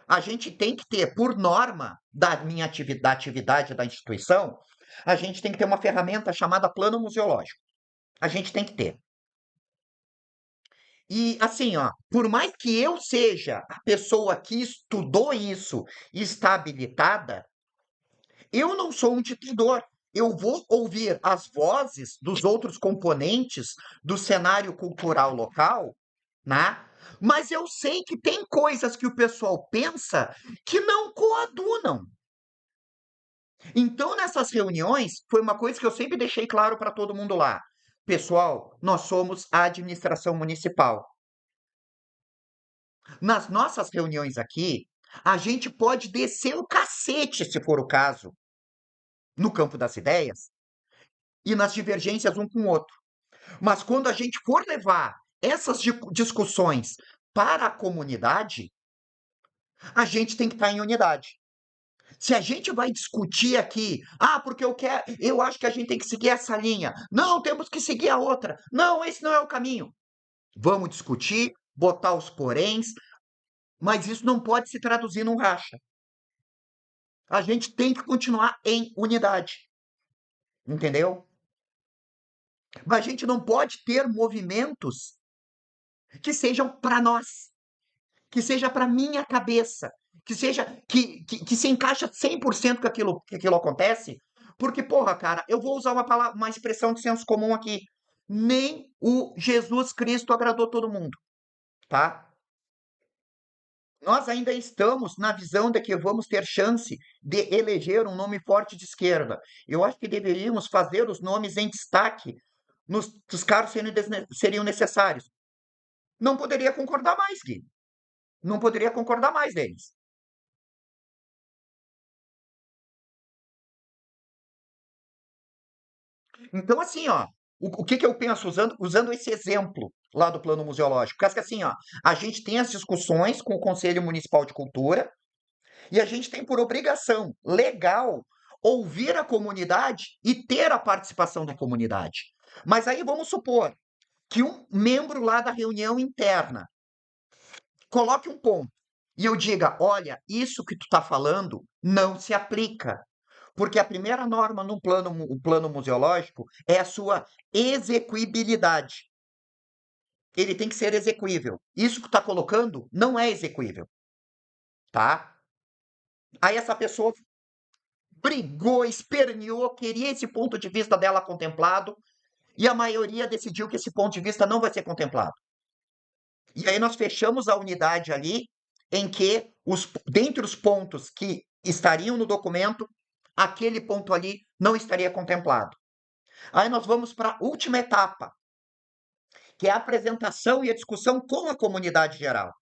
a gente tem que ter, por norma da atividade da instituição, a gente tem que ter uma ferramenta chamada plano museológico. A gente tem que ter. E assim, ó, por mais que eu seja a pessoa que estudou isso e está habilitada, eu não sou um ditador. Eu vou ouvir as vozes dos outros componentes do cenário cultural local, né? Mas eu sei que tem coisas que o pessoal pensa que não coadunam. Então, nessas reuniões, foi uma coisa que eu sempre deixei claro para todo mundo lá. Pessoal, nós somos a administração municipal. Nas nossas reuniões aqui, a gente pode descer o cacete, se for o caso, no campo das ideias e nas divergências um com o outro. Mas quando a gente for levar essas discussões para a comunidade, a gente tem que estar em unidade. Se a gente vai discutir aqui, porque eu acho que a gente tem que seguir essa linha. Não, temos que seguir a outra. Não, esse não é o caminho. Vamos discutir, botar os poréns, mas isso não pode se traduzir num racha. A gente tem que continuar em unidade. Entendeu? Mas a gente não pode ter movimentos que sejam para nós, que seja para minha cabeça, que seja que se encaixa 100% com aquilo que aquilo acontece, porque porra, cara, eu vou usar uma expressão de senso comum aqui. Nem o Jesus Cristo agradou todo mundo, tá? Nós ainda estamos na visão de que vamos ter chance de eleger um nome forte de esquerda. Eu acho que deveríamos fazer os nomes em destaque nos cargos seriam necessários. Não poderia concordar mais, Gui. Não poderia concordar mais deles. Então, assim, ó, o que eu penso usando esse exemplo lá do plano museológico? Porque que assim, ó, a gente tem as discussões com o Conselho Municipal de Cultura e a gente tem por obrigação legal ouvir a comunidade e ter a participação da comunidade. Mas aí vamos supor que um membro lá da reunião interna coloque um ponto e eu diga, olha, isso que tu está falando não se aplica. Porque a primeira norma no plano museológico é a sua execuibilidade. Ele tem que ser execuível. Isso que está colocando não é execuível. Tá? Aí essa pessoa brigou, esperneou, queria esse ponto de vista dela contemplado, e a maioria decidiu que esse ponto de vista não vai ser contemplado. E aí nós fechamos a unidade ali, em que, dentre os pontos que estariam no documento, aquele ponto ali não estaria contemplado. Aí nós vamos para a última etapa, que é a apresentação e a discussão com a comunidade geral.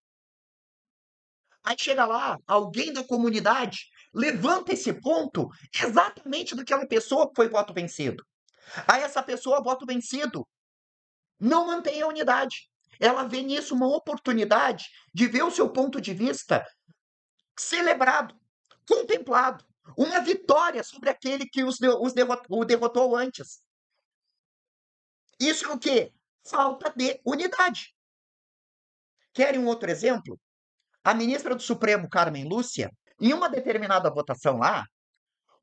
Aí chega lá, alguém da comunidade levanta esse ponto exatamente daquela pessoa que foi voto vencido. Aí essa pessoa, voto vencido, não mantém a unidade. Ela vê nisso uma oportunidade de ver o seu ponto de vista celebrado, contemplado, uma vitória sobre aquele que o derrotou antes. Isso é o quê? Falta de unidade. Querem um outro exemplo? A ministra do Supremo, Carmen Lúcia, em uma determinada votação lá,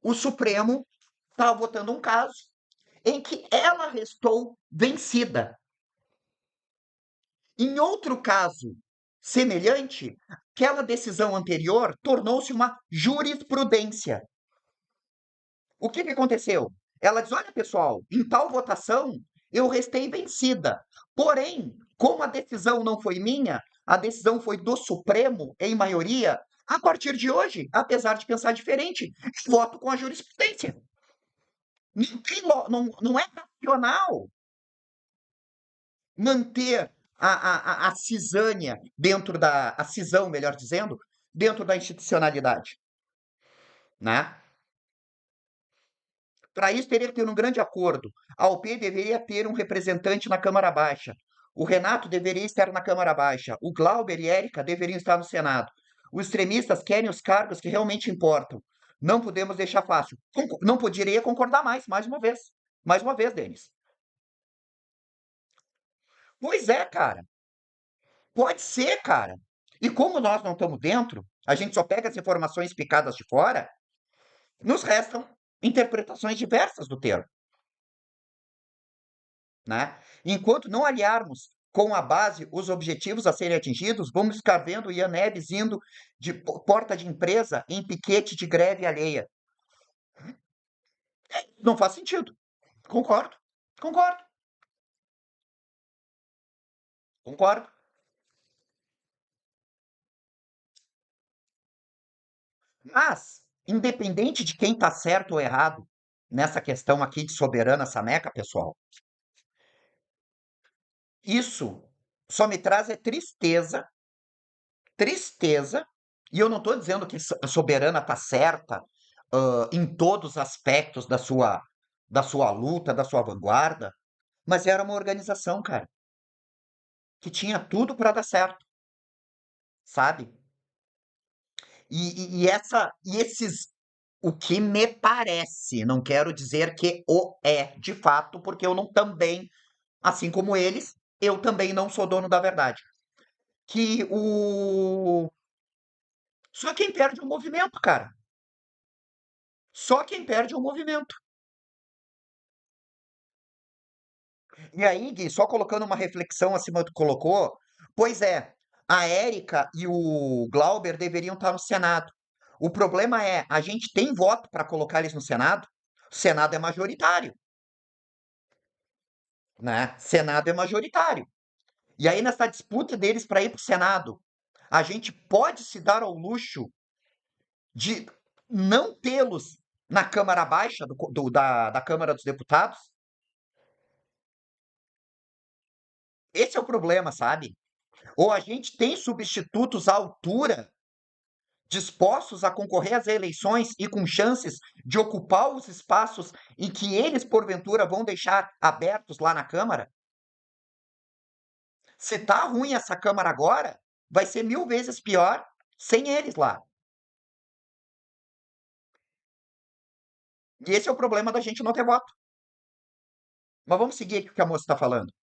o Supremo estava votando um caso em que ela restou vencida. Em outro caso semelhante, aquela decisão anterior tornou-se uma jurisprudência. O que aconteceu? Ela diz: olha, pessoal, em tal votação eu restei vencida. Porém, como a decisão não foi minha, a decisão foi do Supremo, em maioria, a partir de hoje, apesar de pensar diferente, voto com a jurisprudência. Não é racional manter a cisânia dentro a cisão, melhor dizendo, dentro da institucionalidade, né? Para isso, teria que ter um grande acordo. A UP deveria ter um representante na Câmara Baixa. O Renato deveria estar na Câmara Baixa. O Glauber e Érica deveriam estar no Senado. Os extremistas querem os cargos que realmente importam. Não podemos deixar fácil. Não poderia concordar mais uma vez. Mais uma vez, Denis. Pois é, cara. Pode ser, cara. E como nós não estamos dentro, a gente só pega as informações picadas de fora, nos restam interpretações diversas do termo. Né? Enquanto não aliarmos com a base os objetivos a serem atingidos, vamos ficar vendo o Ian Neves indo de porta de empresa em piquete de greve alheia. Não faz sentido. Concordo. Concordo. Concordo. Mas, independente de quem está certo ou errado nessa questão aqui de soberana sameca, pessoal, isso só me traz tristeza, tristeza, e eu não estou dizendo que a soberana está certa em todos os aspectos da sua luta, da sua vanguarda, mas era uma organização, cara, que tinha tudo para dar certo, sabe? E esses, o que me parece, não quero dizer que o é de fato, porque eu não também, assim como eles, eu também não sou dono da verdade. Que o. Só quem perde o movimento, cara. Só quem perde é o movimento. E aí, Gui, só colocando uma reflexão acima do que tu colocou, pois é, a Érica e o Glauber deveriam estar no Senado. O problema é, a gente tem voto para colocar eles no Senado? O Senado é majoritário, né? Senado é majoritário. E aí, nessa disputa deles para ir para o Senado, a gente pode se dar ao luxo de não tê-los na Câmara Baixa da Câmara dos Deputados? Esse é o problema, sabe? Ou a gente tem substitutos à altura, dispostos a concorrer às eleições e com chances de ocupar os espaços em que eles, porventura, vão deixar abertos lá na Câmara? Se tá ruim essa Câmara agora, vai ser 1000 vezes pior sem eles lá. E esse é o problema da gente não ter voto. Mas vamos seguir aqui o que a moça está falando.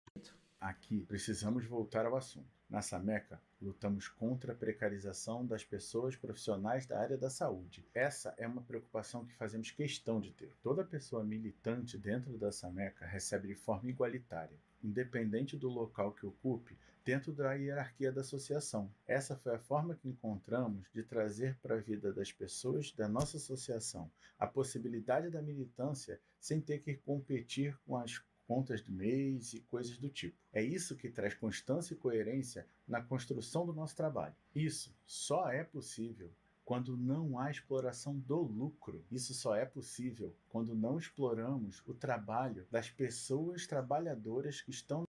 Aqui precisamos voltar ao assunto. Na Sameca, lutamos contra a precarização das pessoas profissionais da área da saúde. Essa é uma preocupação que fazemos questão de ter. Toda pessoa militante dentro da Sameca recebe de forma igualitária, independente do local que ocupe, dentro da hierarquia da associação. Essa foi a forma que encontramos de trazer para a vida das pessoas da nossa associação a possibilidade da militância sem ter que competir com as contas do mês e coisas do tipo. É isso que traz constância e coerência na construção do nosso trabalho. Isso só é possível quando não há exploração do lucro. Isso só é possível quando não exploramos o trabalho das pessoas trabalhadoras que estão...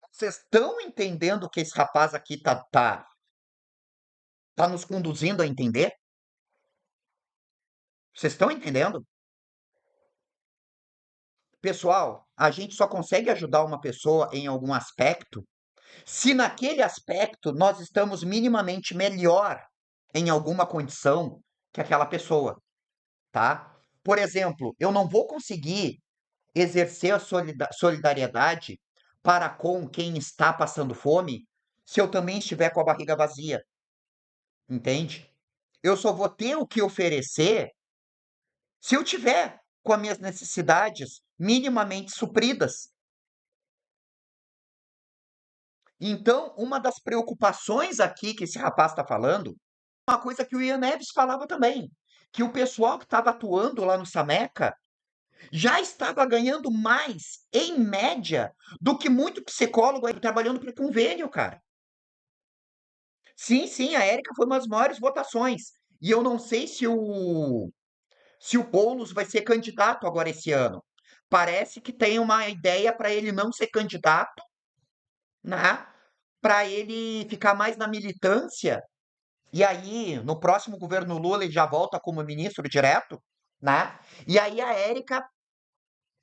Vocês estão entendendo o que esse rapaz aqui tá nos conduzindo a entender? Vocês estão entendendo? Pessoal, a gente só consegue ajudar uma pessoa em algum aspecto se naquele aspecto nós estamos minimamente melhor em alguma condição que aquela pessoa, tá? Por exemplo, eu não vou conseguir exercer a solidariedade para com quem está passando fome se eu também estiver com a barriga vazia, entende? Eu só vou ter o que oferecer se eu tiver com as minhas necessidades minimamente supridas. Então, uma das preocupações aqui que esse rapaz está falando, uma coisa que o Ian Neves falava também, que o pessoal que estava atuando lá no Sameca já estava ganhando mais, em média, do que muito psicólogo aí trabalhando por convênio, cara. Sim, sim, a Érica foi uma das maiores votações. E eu não sei se o Boulos vai ser candidato agora esse ano. Parece que tem uma ideia para ele não ser candidato, né? Para ele ficar mais na militância. E aí, no próximo governo Lula, ele já volta como ministro direto, né? E aí a Érica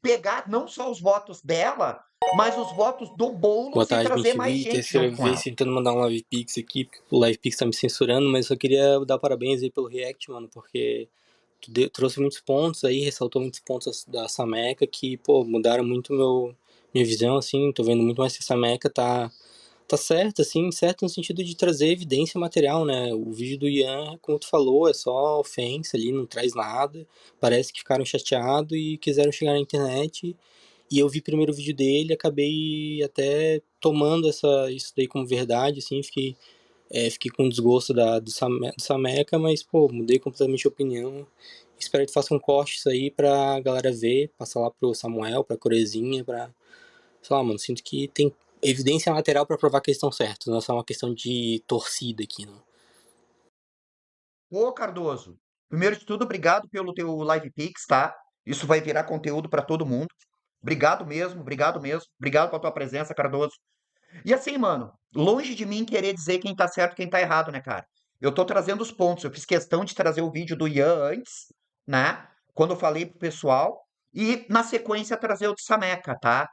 pegar não só os votos dela, mas os votos do Boulos Boa e tarde, trazer mais BenTV. gente Terceira junto com ela. vez tentando mandar um Live Pix aqui, porque o Live Pix tá me censurando, mas eu queria dar parabéns aí pelo React, mano, porque tu trouxe muitos pontos aí, ressaltou muitos pontos da Sameca que, pô, mudaram muito minha visão, assim, tô vendo muito mais que a Sameca tá certo, assim, certo no sentido de trazer evidência material, né? O vídeo do Ian, como tu falou, é só ofensa ali, não traz nada, parece que ficaram chateados e quiseram chegar na internet. E eu vi primeiro o vídeo dele, acabei até tomando isso daí como verdade, assim, fiquei com desgosto do Sameca, mas, pô, mudei completamente de opinião. Espero que tu faça um corte isso aí pra galera ver, passar lá pro Samuel, pra Corezinha, sei lá, mano, sinto que tem evidência lateral pra provar que eles estão certos, não é só uma questão de torcida aqui, não. Ô, Cardoso, primeiro de tudo, obrigado pelo teu Live Pix, tá? Isso vai virar conteúdo para todo mundo. Obrigado mesmo, obrigado mesmo. Obrigado pela tua presença, Cardoso. E assim, mano, longe de mim querer dizer quem tá certo e quem tá errado, né, cara? Eu tô trazendo os pontos. Eu fiz questão de trazer o vídeo do Ian antes, né? Quando eu falei pro pessoal. E, na sequência, trazer o de Sameca, tá?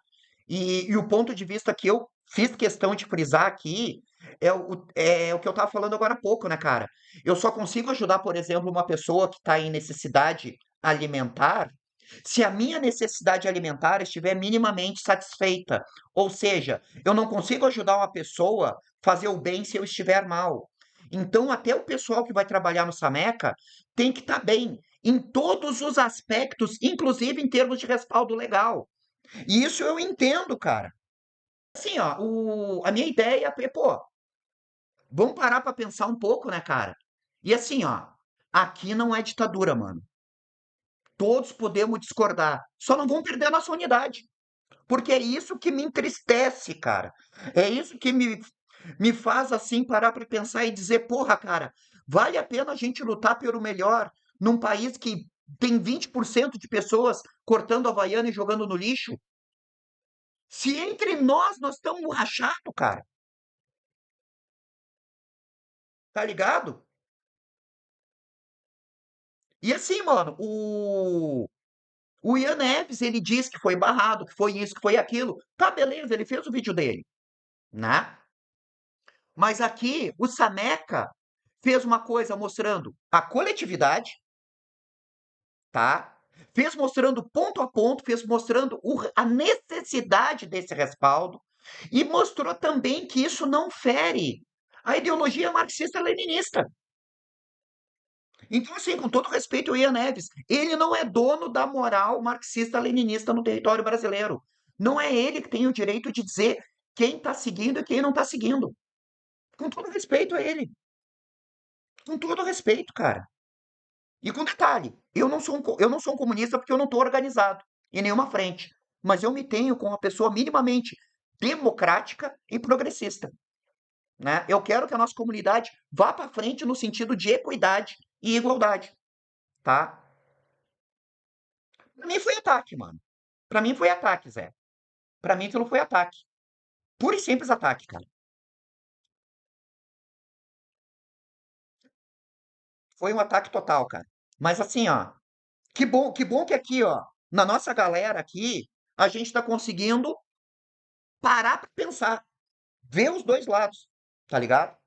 E o ponto de vista que eu fiz questão de frisar aqui é o que eu tava falando agora há pouco, né, cara? Eu só consigo ajudar, por exemplo, uma pessoa que tá em necessidade alimentar se a minha necessidade alimentar estiver minimamente satisfeita. Ou seja, eu não consigo ajudar uma pessoa a fazer o bem se eu estiver mal. Então, até o pessoal que vai trabalhar no Sameca tem que estar bem. em todos os aspectos, inclusive em termos de respaldo legal. E isso eu entendo, cara. Assim, ó, a minha ideia é, pô, vamos parar pra pensar um pouco, né, cara? E assim, ó, aqui não é ditadura, mano. Todos podemos discordar, só não vamos perder a nossa unidade. Porque é isso que me entristece, cara. É isso que me faz, assim, parar pra pensar e dizer, porra, cara, vale a pena a gente lutar pelo melhor num país que tem 20% de pessoas cortando Havaiana e jogando no lixo? Se entre nós estamos rachados, cara. Tá ligado? E assim, mano, o Ian Neves, ele disse que foi barrado, que foi isso, que foi aquilo. Tá, beleza, ele fez o vídeo dele, né? Mas aqui, o Sameca fez uma coisa mostrando a coletividade, tá? Fez mostrando ponto a ponto, fez mostrando a necessidade desse respaldo e mostrou também que isso não fere a ideologia marxista-leninista. Então, assim, com todo respeito ao Ian Neves, ele não é dono da moral marxista-leninista no território brasileiro. Não é ele que tem o direito de dizer quem está seguindo e quem não está seguindo. Com todo respeito a ele. Com todo respeito, cara. E com detalhe, eu não sou um comunista porque eu não estou organizado em nenhuma frente. Mas eu me tenho como uma pessoa minimamente democrática e progressista. Né? Eu quero que a nossa comunidade vá para frente no sentido de equidade e igualdade. Tá? Pra mim foi ataque, mano. Pra mim foi ataque, Zé. Pra mim aquilo foi ataque. Puro e simples ataque, cara. Foi um ataque total, cara. Mas assim, ó, que bom que aqui, ó, na nossa galera aqui, a gente tá conseguindo parar pra pensar, ver os dois lados, tá ligado?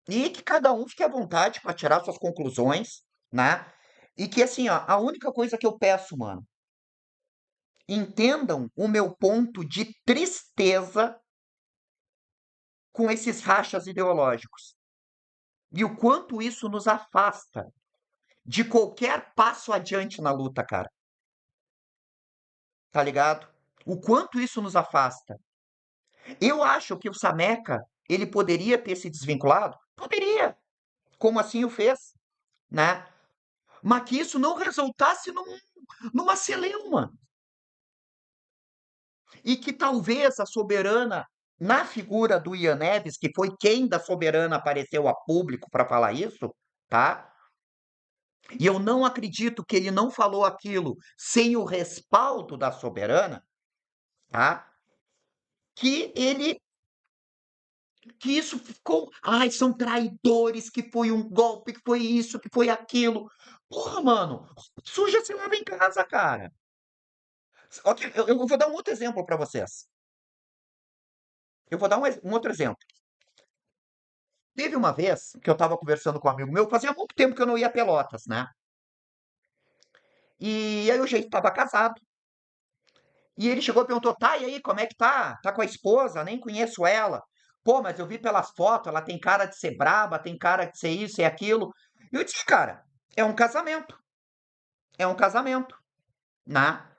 E que cada um fique à vontade pra tirar suas conclusões, né? E que assim, ó, a única coisa que eu peço, mano, entendam o meu ponto de tristeza com esses rachas ideológicos. E o quanto isso nos afasta de qualquer passo adiante na luta, cara. Tá ligado? O quanto isso nos afasta. Eu acho que o Sameca, ele poderia ter se desvinculado? Poderia, como assim o fez, né? Mas que isso não resultasse numa celeuma. E que talvez a Soberana, na figura do Ian Neves, que foi quem da Soberana apareceu a público para falar isso, tá? E eu não acredito que ele não falou aquilo sem o respaldo da Soberana, tá? Que ele que isso ficou, ai, são traidores, que foi um golpe, que foi isso, que foi aquilo. Porra, mano, suja se lava em casa, cara. Ok, eu vou dar um outro exemplo para vocês. Eu vou dar um outro exemplo. Teve uma vez que eu estava conversando com um amigo meu, fazia muito tempo que eu não ia a Pelotas, né? E aí o jeito estava casado. E ele chegou e perguntou: tá, e aí, como é que tá? Tá com a esposa? Nem conheço ela. Pô, mas eu vi pelas fotos, ela tem cara de ser braba, tem cara de ser isso e aquilo. E eu disse, cara, é um casamento. É um casamento, né?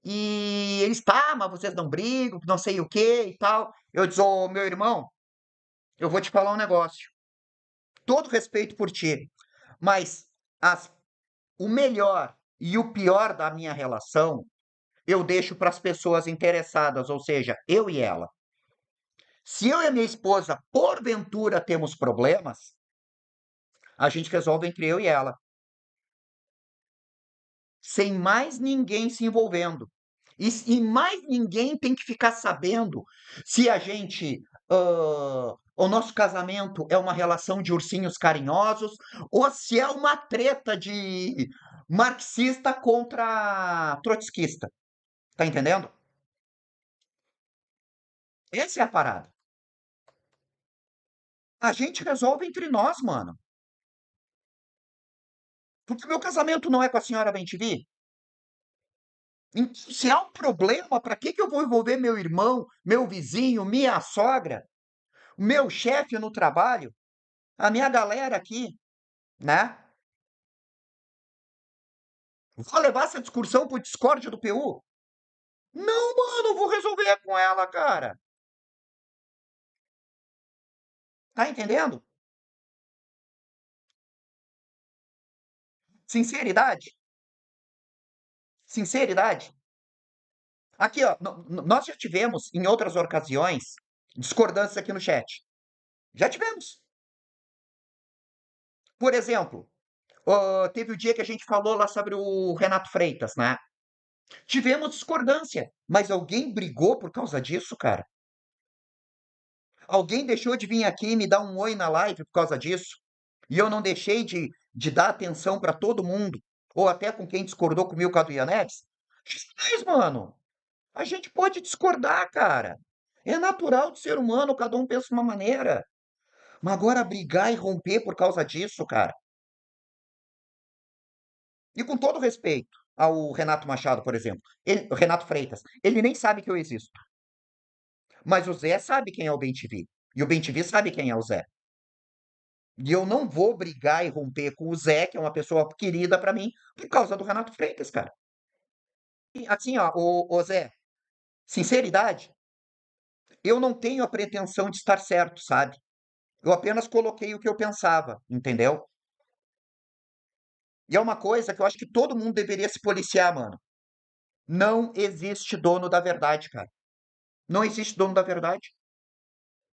E eles, tá, mas vocês não brigam, não sei o que e tal. Eu disse, ô, meu irmão, eu vou te falar um negócio. Todo respeito por ti, mas o melhor e o pior da minha relação eu deixo para as pessoas interessadas, ou seja, eu e ela. Se eu e a minha esposa, porventura, temos problemas, a gente resolve entre eu e ela. Sem mais ninguém se envolvendo. E mais ninguém tem que ficar sabendo se a gente. O nosso casamento é uma relação de ursinhos carinhosos ou se é uma treta de marxista contra trotskista. Tá entendendo? Essa é a parada. A gente resolve entre nós, mano. Porque meu casamento não é com a senhora Bem-TV. Se há um problema, para que eu vou envolver meu irmão, meu vizinho, minha sogra, meu chefe no trabalho, a minha galera aqui, né? Vou levar essa discussão pro Discord do PU? Não, mano, eu vou resolver com ela, cara. Tá entendendo? Sinceridade. Sinceridade. Aqui, ó, nós já tivemos, em outras ocasiões, discordâncias aqui no chat. Já tivemos. Por exemplo, teve o dia que a gente falou lá sobre o Renato Freitas, né? Tivemos discordância, mas alguém brigou por causa disso, cara? Alguém deixou de vir aqui e me dar um oi na live por causa disso? E eu não deixei de dar atenção para todo mundo? Ou até com quem discordou comigo, com a do Ianetes? Mas, mano, a gente pode discordar, cara. É natural do ser humano, cada um pensa de uma maneira. Mas agora brigar e romper por causa disso, cara. E com todo respeito ao Renato Machado, por exemplo, o Renato Freitas, ele nem sabe que eu existo. Mas o Zé sabe quem é o BenTV. E o BenTV sabe quem é o Zé. E eu não vou brigar e romper com o Zé, que é uma pessoa querida pra mim, por causa do Renato Freitas, cara. E assim, ó, o Zé, sinceridade, eu não tenho a pretensão de estar certo, sabe? Eu apenas coloquei o que eu pensava, entendeu? E é uma coisa que eu acho que todo mundo deveria se policiar, mano. Não existe dono da verdade, cara. Não existe dono da verdade.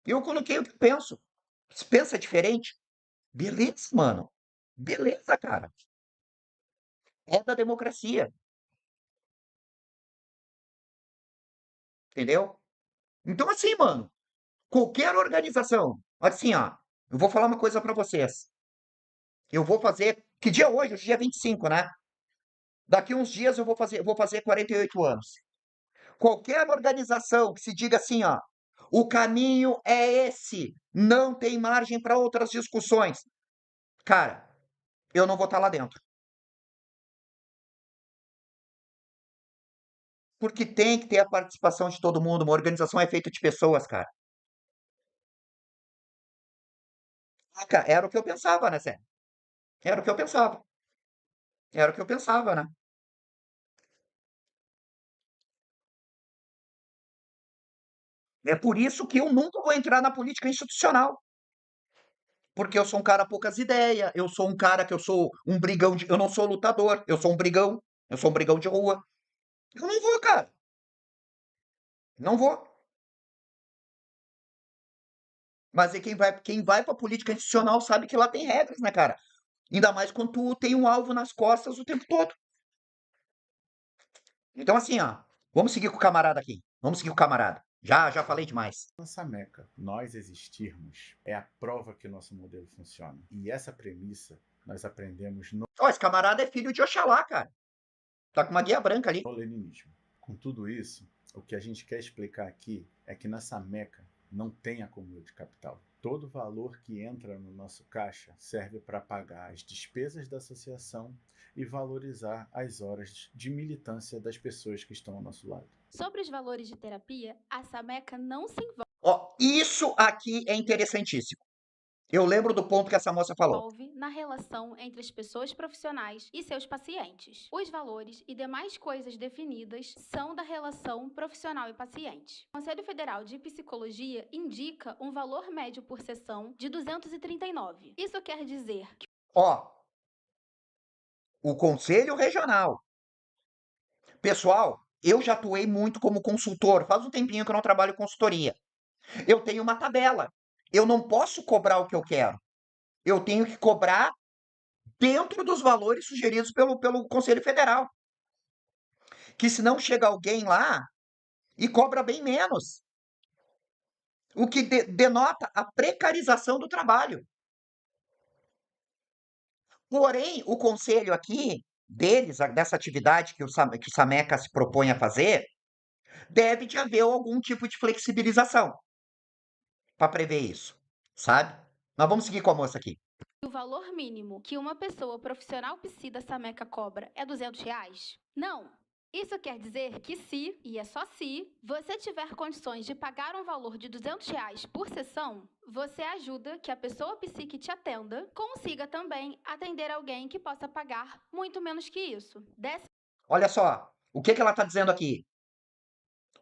Eu coloquei o que eu penso. Se pensa diferente, beleza, mano. Beleza, cara. É da democracia, entendeu? Então, assim, mano, qualquer organização, assim, ó, eu vou falar uma coisa pra vocês. Eu vou fazer, que dia é hoje? Hoje é dia 25, né? Daqui uns dias eu vou fazer 48 anos. Qualquer organização que se diga assim, ó, o caminho é esse, não tem margem para outras discussões. Cara, eu não vou estar lá dentro. Porque tem que ter a participação de todo mundo. Uma organização é feita de pessoas, cara. Era o que eu pensava, né, Zé? Era o que eu pensava. Era o que eu pensava, né? É por isso que eu nunca vou entrar na política institucional. Porque eu sou um cara poucas ideias, eu sou um cara que eu sou um brigão de. Eu não sou lutador, eu sou um brigão. Eu sou um brigão de rua. Eu não vou, cara. Não vou. Mas é quem vai pra política institucional sabe que lá tem regras, né, cara? Ainda mais quando tu tem um alvo nas costas o tempo todo. Então, assim, ó, vamos seguir com o camarada aqui. Vamos seguir com o camarada. Já falei demais. Nossa meca, nós existirmos, é a prova que o nosso modelo funciona. E essa premissa nós aprendemos no Ó, esse camarada é filho de Oxalá, cara. Tá com uma guia branca ali. leninismo. Com tudo isso, o que a gente quer explicar aqui é que nessa meca não tem acúmulo de capital. Todo valor que entra no nosso caixa serve para pagar as despesas da associação e valorizar as horas de militância das pessoas que estão ao nosso lado. Sobre os valores de terapia, a Sameca não se Ó, isso aqui é interessantíssimo. Eu lembro do ponto que essa moça falou. envolve na relação entre as pessoas profissionais e seus pacientes. Os valores e demais coisas definidas são da relação profissional e paciente. O Conselho Federal de Psicologia indica um valor médio por sessão de 239. Isso quer dizer que Ó, o Conselho Regional. Pessoal, eu já atuei muito como consultor. Faz um tempinho que eu não trabalho com consultoria. Eu tenho uma tabela. Eu não posso cobrar o que eu quero. Eu tenho que cobrar dentro dos valores sugeridos pelo Conselho Federal. Que senão chega alguém lá e cobra bem menos. O que denota a precarização do trabalho. Porém, o conselho aqui, deles, dessa atividade que o Sameca se propõe a fazer, deve de haver algum tipo de flexibilização para prever isso, sabe? Mas vamos seguir com a moça aqui. o valor mínimo que uma pessoa profissional psi da Sameca cobra é R$ 200? Não. Isso quer dizer que se, e é só se, você tiver condições de pagar um valor de R$ 200 por sessão, você ajuda que a pessoa psi que te atenda consiga também atender alguém que possa pagar muito menos que isso. Olha só, o que ela está dizendo aqui?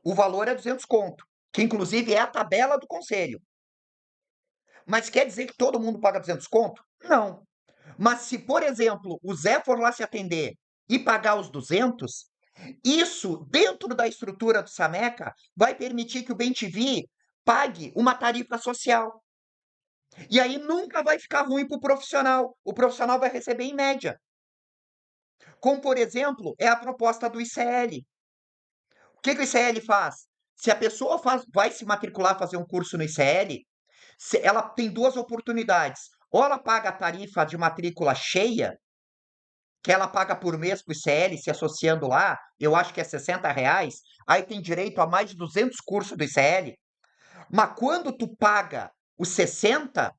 O valor é 200 conto, que inclusive é a tabela do conselho. Mas quer dizer que todo mundo paga 200 conto? Não. Mas se, por exemplo, o Zé for lá se atender e pagar os 200, isso, dentro da estrutura do Sameca, vai permitir que o Bem-TV pague uma tarifa social. E aí nunca vai ficar ruim para o profissional. O profissional vai receber em média. Como, por exemplo, é a proposta do ICL. O que o ICL faz? Se a pessoa vai se matricular, fazer um curso no ICL, ela tem duas oportunidades. Ou ela paga a tarifa de matrícula cheia, que ela paga por mês para o ICL, se associando lá, eu acho que é R$ 60, aí tem direito a mais de 200 cursos do ICL. Mas quando tu paga os 60,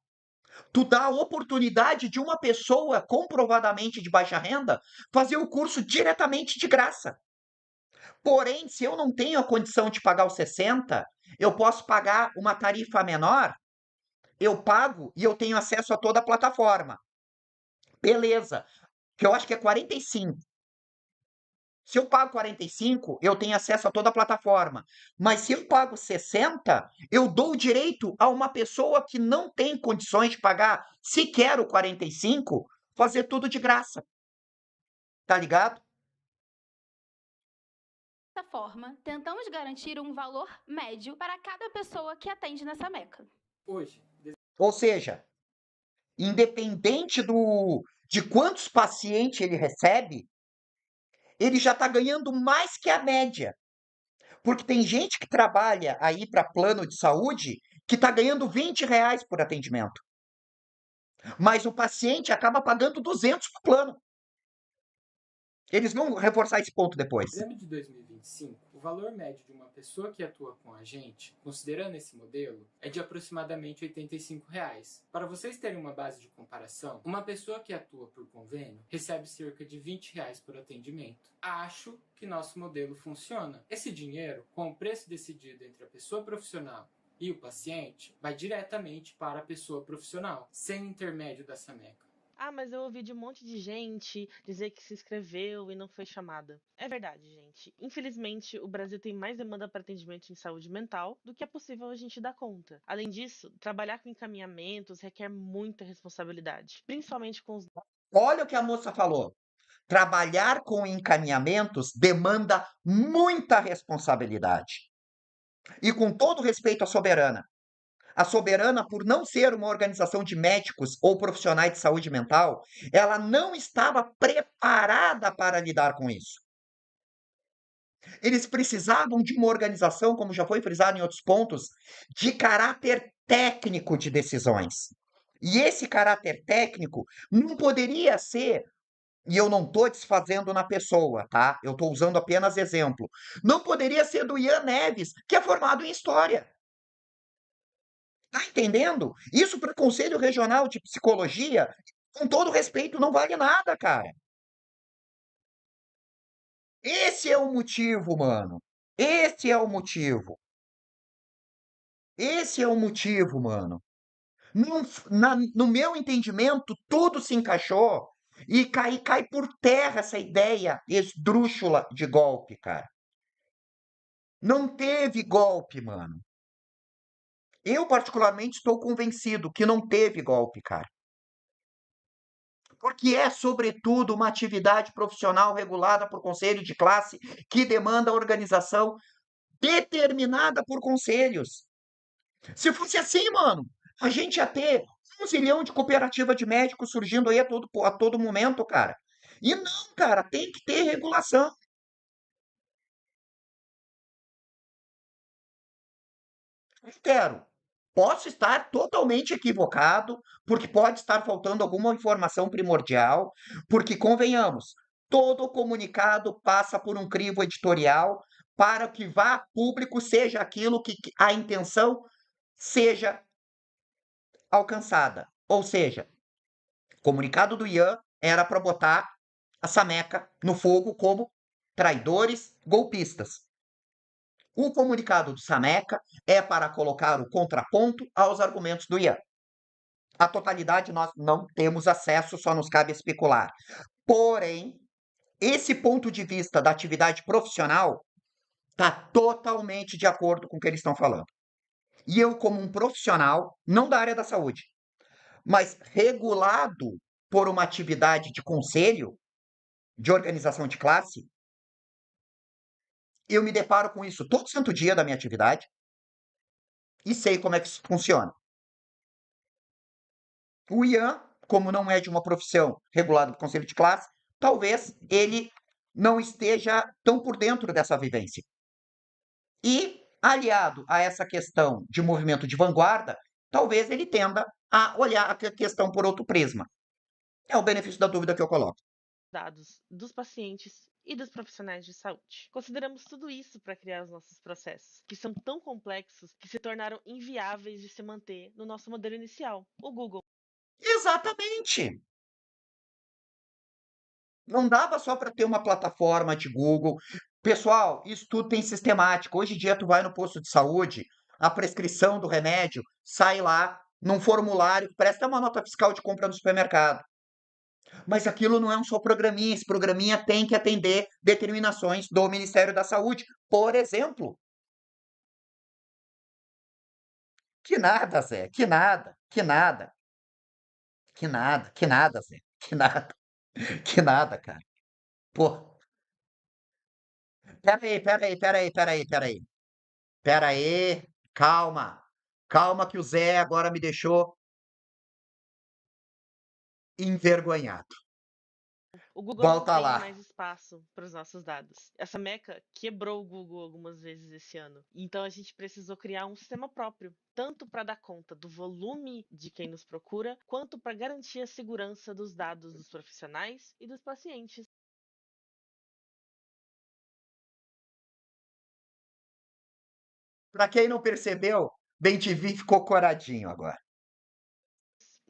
tu dá a oportunidade de uma pessoa comprovadamente de baixa renda fazer o curso diretamente de graça. Porém, se eu não tenho a condição de pagar os 60, eu posso pagar uma tarifa menor, eu pago e eu tenho acesso a toda a plataforma. Beleza, que eu acho que é 45. Se eu pago 45, eu tenho acesso a toda a plataforma. Mas se eu pago 60, eu dou o direito a uma pessoa que não tem condições de pagar sequer o 45, fazer tudo de graça. Tá ligado? Dessa forma, tentamos garantir um valor médio para cada pessoa que atende na Sameca. Ou seja, independente de quantos pacientes ele recebe, ele já está ganhando mais que a média. Porque tem gente que trabalha aí para plano de saúde que está ganhando R$ 20 por atendimento. Mas o paciente acaba pagando 200 por plano. Eles vão reforçar esse ponto depois. No ano de 2025, o valor médio de uma pessoa que atua com a gente, considerando esse modelo, é de aproximadamente R$ 85. Para vocês terem uma base de comparação, uma pessoa que atua por convênio recebe cerca de R$ 20 por atendimento. Acho que nosso modelo funciona. Esse dinheiro, com o preço decidido entre a pessoa profissional e o paciente, vai diretamente para a pessoa profissional, sem intermédio da Sameca. Ah, mas eu ouvi de um monte de gente dizer que se inscreveu e não foi chamada. É verdade, gente. Infelizmente, o Brasil tem mais demanda para atendimento em saúde mental do que é possível a gente dar conta. Além disso, trabalhar com encaminhamentos requer muita responsabilidade, principalmente com os... Olha o que a moça falou. Trabalhar com encaminhamentos demanda muita responsabilidade. E com todo respeito à Soberana, a Soberana, por não ser uma organização de médicos ou profissionais de saúde mental, ela não estava preparada para lidar com isso. Eles precisavam de uma organização, como já foi frisado em outros pontos, de caráter técnico de decisões. E esse caráter técnico não poderia ser, e eu não estou desfazendo na pessoa, tá? Eu estou usando apenas exemplo. Não poderia ser do Ian Neves, que é formado em História. Tá entendendo? Isso para o Conselho Regional de Psicologia, com todo respeito, não vale nada, cara. Esse é o motivo, mano. Esse é o motivo. Esse é o motivo, mano. No meu entendimento, tudo se encaixou e cai por terra essa ideia esdrúxula de golpe, cara. Não teve golpe, mano. Eu, particularmente, estou convencido que não teve golpe, cara. Porque é, sobretudo, uma atividade profissional regulada por conselho de classe que demanda organização determinada por conselhos. Se fosse assim, mano, a gente ia ter 1 zilhão de cooperativa de médicos surgindo aí a todo momento, cara. E não, cara, tem que ter regulação. Reitero, posso estar totalmente equivocado, porque pode estar faltando alguma informação primordial, porque, convenhamos, todo comunicado passa por um crivo editorial para que vá a público, seja aquilo que a intenção seja alcançada. Ou seja, o comunicado do Ian era para botar a Sameca no fogo como traidores, golpistas. O comunicado do Sameca é para colocar o contraponto aos argumentos do Ian. A totalidade nós não temos acesso, só nos cabe especular. Porém, esse ponto de vista da atividade profissional está totalmente de acordo com o que eles estão falando. E eu, como um profissional, não da área da saúde, mas regulado por uma atividade de conselho, de organização de classe, eu me deparo com isso todo santo dia da minha atividade e sei como é que isso funciona. O Ian, como não é de uma profissão regulada por conselho de classe, talvez ele não esteja tão por dentro dessa vivência. E, aliado a essa questão de movimento de vanguarda, talvez ele tenda a olhar a questão por outro prisma. É o benefício da dúvida que eu coloco. Dados dos pacientes e dos profissionais de saúde. Consideramos tudo isso para criar os nossos processos, que são tão complexos que se tornaram inviáveis de se manter no nosso modelo inicial, o Google. Exatamente! Não dava só para ter uma plataforma de Google. Pessoal, isso tudo tem sistemática. Hoje em dia, tu vai no posto de saúde, a prescrição do remédio sai lá num formulário que parece até uma nota fiscal de compra no supermercado. Mas aquilo não é um só programinha. Esse programinha tem que atender determinações do Ministério da Saúde. Por exemplo. Que nada, Zé. Que nada. Que nada. Que nada. Que nada, Zé. Que nada. Que nada, cara. Pô. Pera aí. Calma. Calma que o Zé agora me deixou envergonhado. O Google Volta não tem lá. mais espaço para os nossos dados. Essa Meca quebrou o Google algumas vezes esse ano. Então a gente precisou criar um sistema próprio, tanto para dar conta do volume de quem nos procura, quanto para garantir a segurança dos dados dos profissionais e dos pacientes. Para quem não percebeu, BenTV ficou coradinho agora.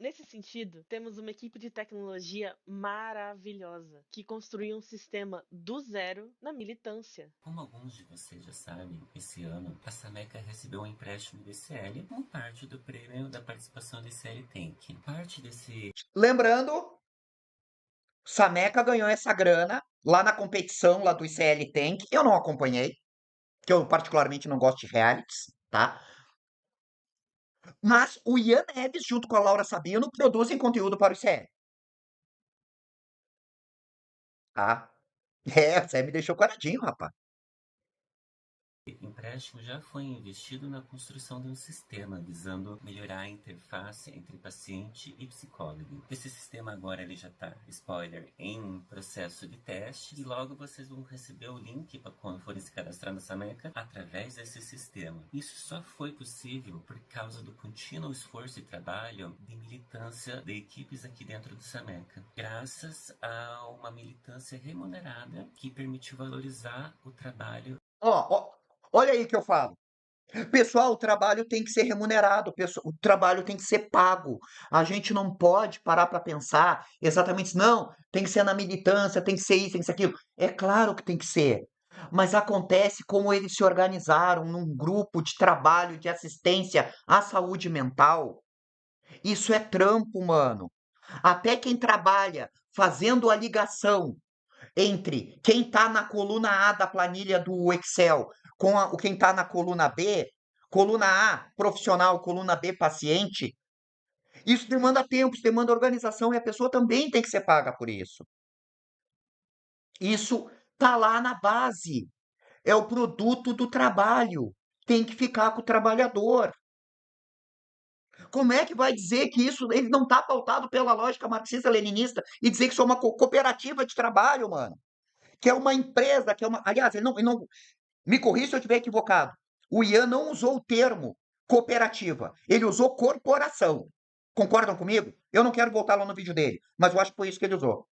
Nesse sentido, temos uma equipe de tecnologia maravilhosa que construiu um sistema do zero na militância. Como alguns de vocês já sabem, esse ano a Sameca recebeu um empréstimo do ICL como parte do prêmio da participação do ICL Tank. Parte desse... Lembrando, Sameca ganhou essa grana lá na competição lá do ICL Tank. Eu não acompanhei, que eu particularmente não gosto de realities, tá? Mas o Ian Neves, junto com a Laura Sabino, produzem conteúdo para o ICL. Tá? Você me deixou coradinho, rapaz. empréstimo já foi investido na construção de um sistema visando melhorar a interface entre paciente e psicólogo. Esse sistema agora ele já está, spoiler, em processo de teste e logo vocês vão receber o link para quando forem se cadastrar na Sameca através desse sistema. Isso só foi possível por causa do contínuo esforço e trabalho de militância de equipes aqui dentro do Sameca, graças a uma militância remunerada que permitiu valorizar o trabalho. Olha aí que eu falo. Pessoal, o trabalho tem que ser remunerado, o trabalho tem que ser pago. A gente não pode parar para pensar exatamente isso. Não, tem que ser na militância, tem que ser isso, tem que ser aquilo. É claro que tem que ser. Mas acontece como eles se organizaram num grupo de trabalho de assistência à saúde mental. Isso é trampo, mano. Até quem trabalha fazendo a ligação entre quem está na coluna A da planilha do Excel com quem está na coluna B, coluna A profissional, coluna B paciente, isso demanda tempo, isso demanda organização e a pessoa também tem que ser paga por isso. Isso tá lá na base. É o produto do trabalho. Tem que ficar com o trabalhador. Como é que vai dizer que isso ele não está pautado pela lógica marxista-leninista e dizer que isso é uma cooperativa de trabalho, mano? Que é uma empresa, que é uma. Aliás, ele não. Me corrija se eu estiver equivocado. O Ian não usou o termo cooperativa. Ele usou corporação. Concordam comigo? Eu não quero voltar lá no vídeo dele, mas eu acho que foi isso que ele usou.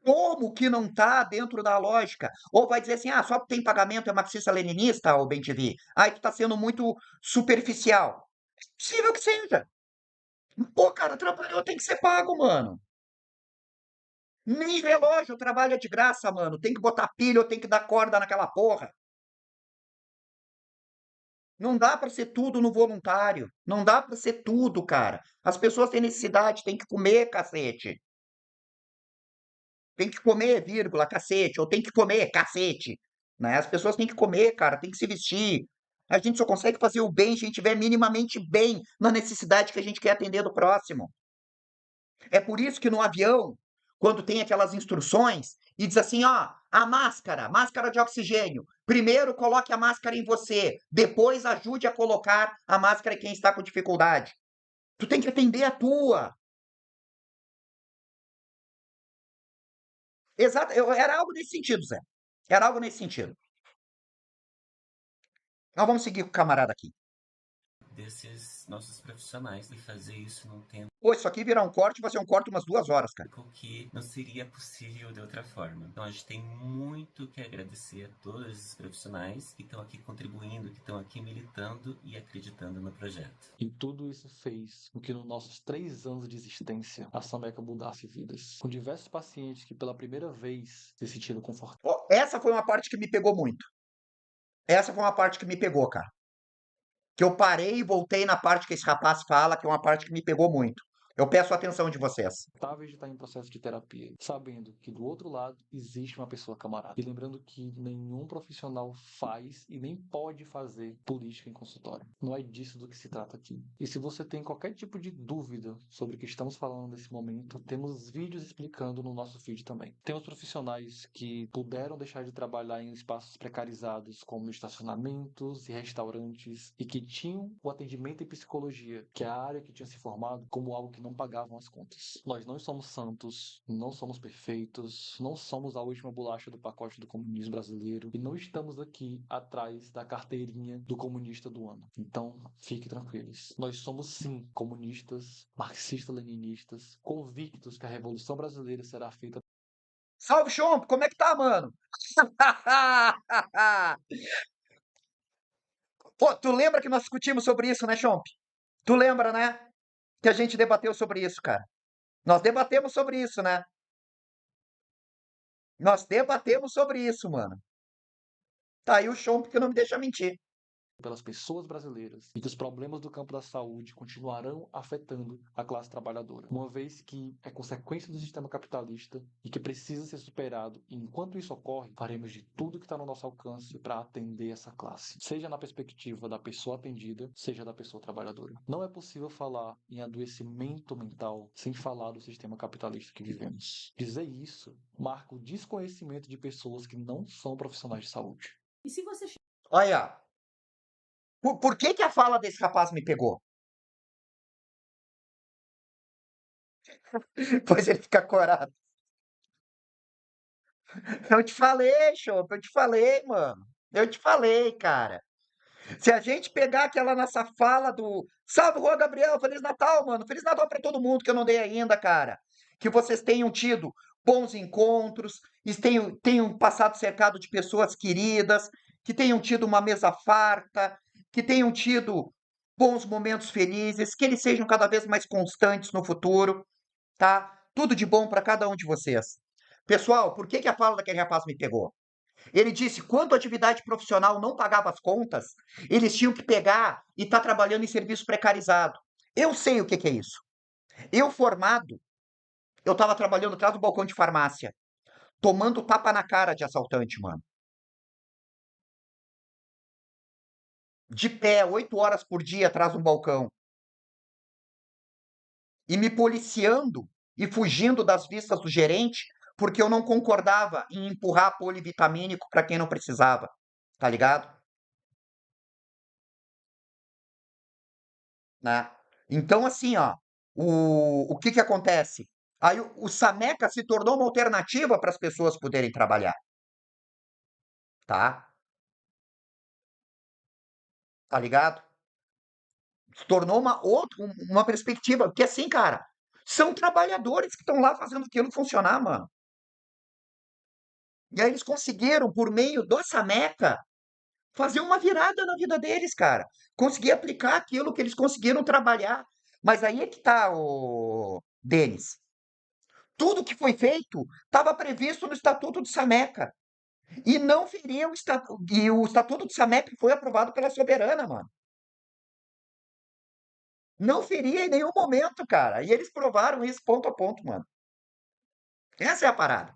Como que não está dentro da lógica? Ou vai dizer assim, só porque tem pagamento é marxista-leninista, ou BenTV? Aí tu está sendo muito superficial. É possível que seja. Pô, cara, trabalhou, tem que ser pago, mano. Nem relógio trabalha de graça, mano. Tem que botar pilha ou tem que dar corda naquela porra. Não dá pra ser tudo no voluntário. Não dá pra ser tudo, cara. As pessoas têm necessidade, têm que comer, cacete. Tem que comer, vírgula, cacete. Ou tem que comer, cacete. Né? As pessoas têm que comer, cara. Tem que se vestir. A gente só consegue fazer o bem se a gente estiver minimamente bem na necessidade que a gente quer atender do próximo. É por isso que no avião, quando tem aquelas instruções e diz assim, ó, a máscara de oxigênio. Primeiro coloque a máscara em você, depois ajude a colocar a máscara em quem está com dificuldade. Tu tem que atender a tua. Exato, era algo nesse sentido, Zé. Era algo nesse sentido. Nós vamos seguir com o camarada aqui. Desses nossos profissionais e fazer isso num tempo Pô, isso aqui virar um corte, vai ser um corte umas 2 horas, cara. que não seria possível de outra forma. Então a gente tem muito que agradecer a todos esses profissionais que estão aqui contribuindo, que estão aqui militando e acreditando no projeto. E tudo isso fez com que nos nossos 3 anos de existência a Sameca mudasse vidas. Com diversos pacientes que pela primeira vez se sentiram confortáveis. Ó, essa foi uma parte que me pegou muito. Essa foi uma parte que me pegou, cara. Que eu parei e voltei na parte que esse rapaz fala, que é uma parte que me pegou muito. Eu peço a atenção de vocês. De estar em processo de terapia, sabendo que do outro lado existe uma pessoa camarada. E lembrando que nenhum profissional faz e nem pode fazer política em consultório. Não é disso do que se trata aqui. E se você tem qualquer tipo de dúvida sobre o que estamos falando nesse momento, temos vídeos explicando no nosso feed também. Temos profissionais que puderam deixar de trabalhar em espaços precarizados, como estacionamentos e restaurantes, e que tinham o atendimento em psicologia, que é a área que tinha se formado, como algo que não pagavam as contas. Nós não somos santos, não somos perfeitos, não somos a última bolacha do pacote do comunismo brasileiro e não estamos aqui atrás da carteirinha do comunista do ano. Então, fiquem tranquilos. Nós somos sim comunistas, marxistas-leninistas, convictos que a Revolução Brasileira será feita. Salve, Chomp! Como é que tá, mano? Pô, tu lembra que nós discutimos sobre isso, né, Chomp? Tu lembra, né? Que a gente debateu sobre isso, cara. Nós debatemos sobre isso, né? Nós debatemos sobre isso, mano. Tá aí o Chomp que não me deixa mentir. Pelas pessoas brasileiras e que os problemas do campo da saúde continuarão afetando a classe trabalhadora, uma vez que é consequência do sistema capitalista e que precisa ser superado. E enquanto isso ocorre, faremos de tudo que está no nosso alcance para atender essa classe, seja na perspectiva da pessoa atendida, seja da pessoa trabalhadora. Não é possível falar em adoecimento mental sem falar do sistema capitalista que vivemos. Dizer isso marca o desconhecimento de pessoas que não são profissionais de saúde. E se você... Olha, por que a fala desse rapaz me pegou? Pois ele fica corado. Eu te falei, Chomp, eu te falei, mano. Eu te falei, cara. Se a gente pegar aquela nossa fala do Salve, Juan Gabriel, Feliz Natal, mano. Feliz Natal pra todo mundo que eu não dei ainda, cara. Que vocês tenham tido bons encontros, e tenham passado cercado de pessoas queridas, que tenham tido uma mesa farta, que tenham tido bons momentos felizes, que eles sejam cada vez mais constantes no futuro, tá? Tudo de bom pra cada um de vocês. Pessoal, por que a fala daquele rapaz me pegou? Ele disse, quando a atividade profissional não pagava as contas, eles tinham que pegar e estar trabalhando em serviço precarizado. Eu sei o que é isso. Eu, formado, eu estava trabalhando atrás do balcão de farmácia, tomando tapa na cara de assaltante, mano. De pé, 8 horas por dia atrás do balcão. E me policiando e fugindo das vistas do gerente, porque eu não concordava em empurrar polivitamínico para quem não precisava. Tá ligado? Né? Então, assim, ó, o que acontece? Aí o Sameca se tornou uma alternativa para as pessoas poderem trabalhar. Tá? Tá ligado? Se tornou uma perspectiva. Porque assim, cara, são trabalhadores que estão lá fazendo aquilo funcionar, mano. E aí eles conseguiram, por meio do Sameca, fazer uma virada na vida deles, cara. Conseguir aplicar aquilo que eles conseguiram trabalhar. Mas aí é que tá, o Denis. Tudo que foi feito estava previsto no Estatuto do Sameca. E não feria o Estatuto. E o Estatuto do Sameca foi aprovado pela Soberana, mano. Não feria em nenhum momento, cara. E eles provaram isso ponto a ponto, mano. Essa é a parada.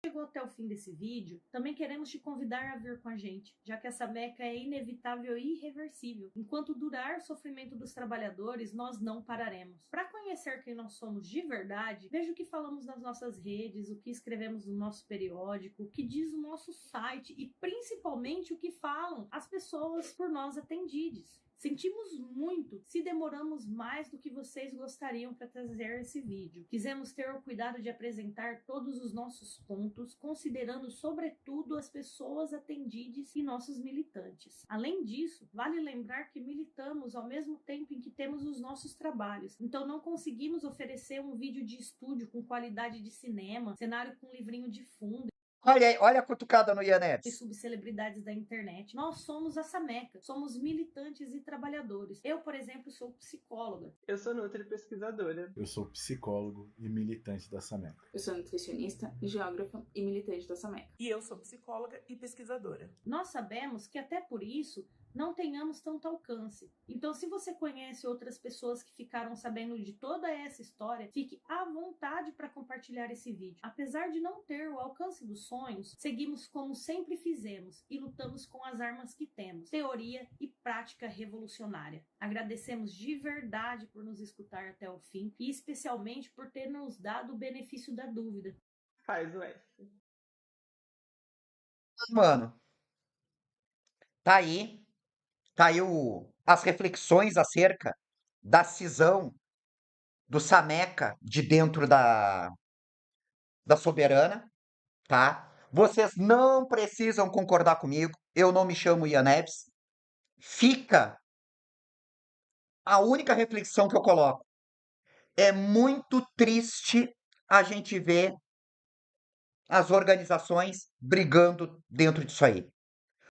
Chegou até o fim desse vídeo, também queremos te convidar a vir com a gente, já que essa meca é inevitável e irreversível. Enquanto durar o sofrimento dos trabalhadores, nós não pararemos. Para conhecer quem nós somos de verdade, veja o que falamos nas nossas redes, o que escrevemos no nosso periódico, o que diz o nosso site e principalmente o que falam as pessoas por nós atendidas. Sentimos muito se demoramos mais do que vocês gostariam para trazer esse vídeo. Quisemos ter o cuidado de apresentar todos os nossos pontos, considerando sobretudo as pessoas atendidas e nossos militantes. Além disso, vale lembrar que militamos ao mesmo tempo em que temos os nossos trabalhos, então não conseguimos oferecer um vídeo de estúdio com qualidade de cinema, cenário com livrinho de fundo, Olha aí, olha a cutucada no Ian e Neves. subcelebridades da internet. Nós somos a Sameca, somos militantes e trabalhadores. Eu, por exemplo, sou psicóloga. Eu sou nutri pesquisadora. Eu sou psicólogo e militante da Sameca. Eu sou nutricionista, geógrafa e militante da Sameca. E eu sou psicóloga e pesquisadora. Nós sabemos que até por isso não tenhamos tanto alcance. Então, se você conhece outras pessoas que ficaram sabendo de toda essa história, fique à vontade para compartilhar esse vídeo. Apesar de não ter o alcance dos sonhos, seguimos como sempre fizemos e lutamos com as armas que temos, teoria e prática revolucionária. Agradecemos de verdade por nos escutar até o fim e especialmente por ter nos dado o benefício da dúvida. Faz o F. Mano, tá aí as reflexões acerca da cisão do Sameca de dentro da Soberana, tá? Vocês não precisam concordar comigo, eu não me chamo Ian Neves. Fica a única reflexão que eu coloco. É muito triste a gente ver as organizações brigando dentro disso aí.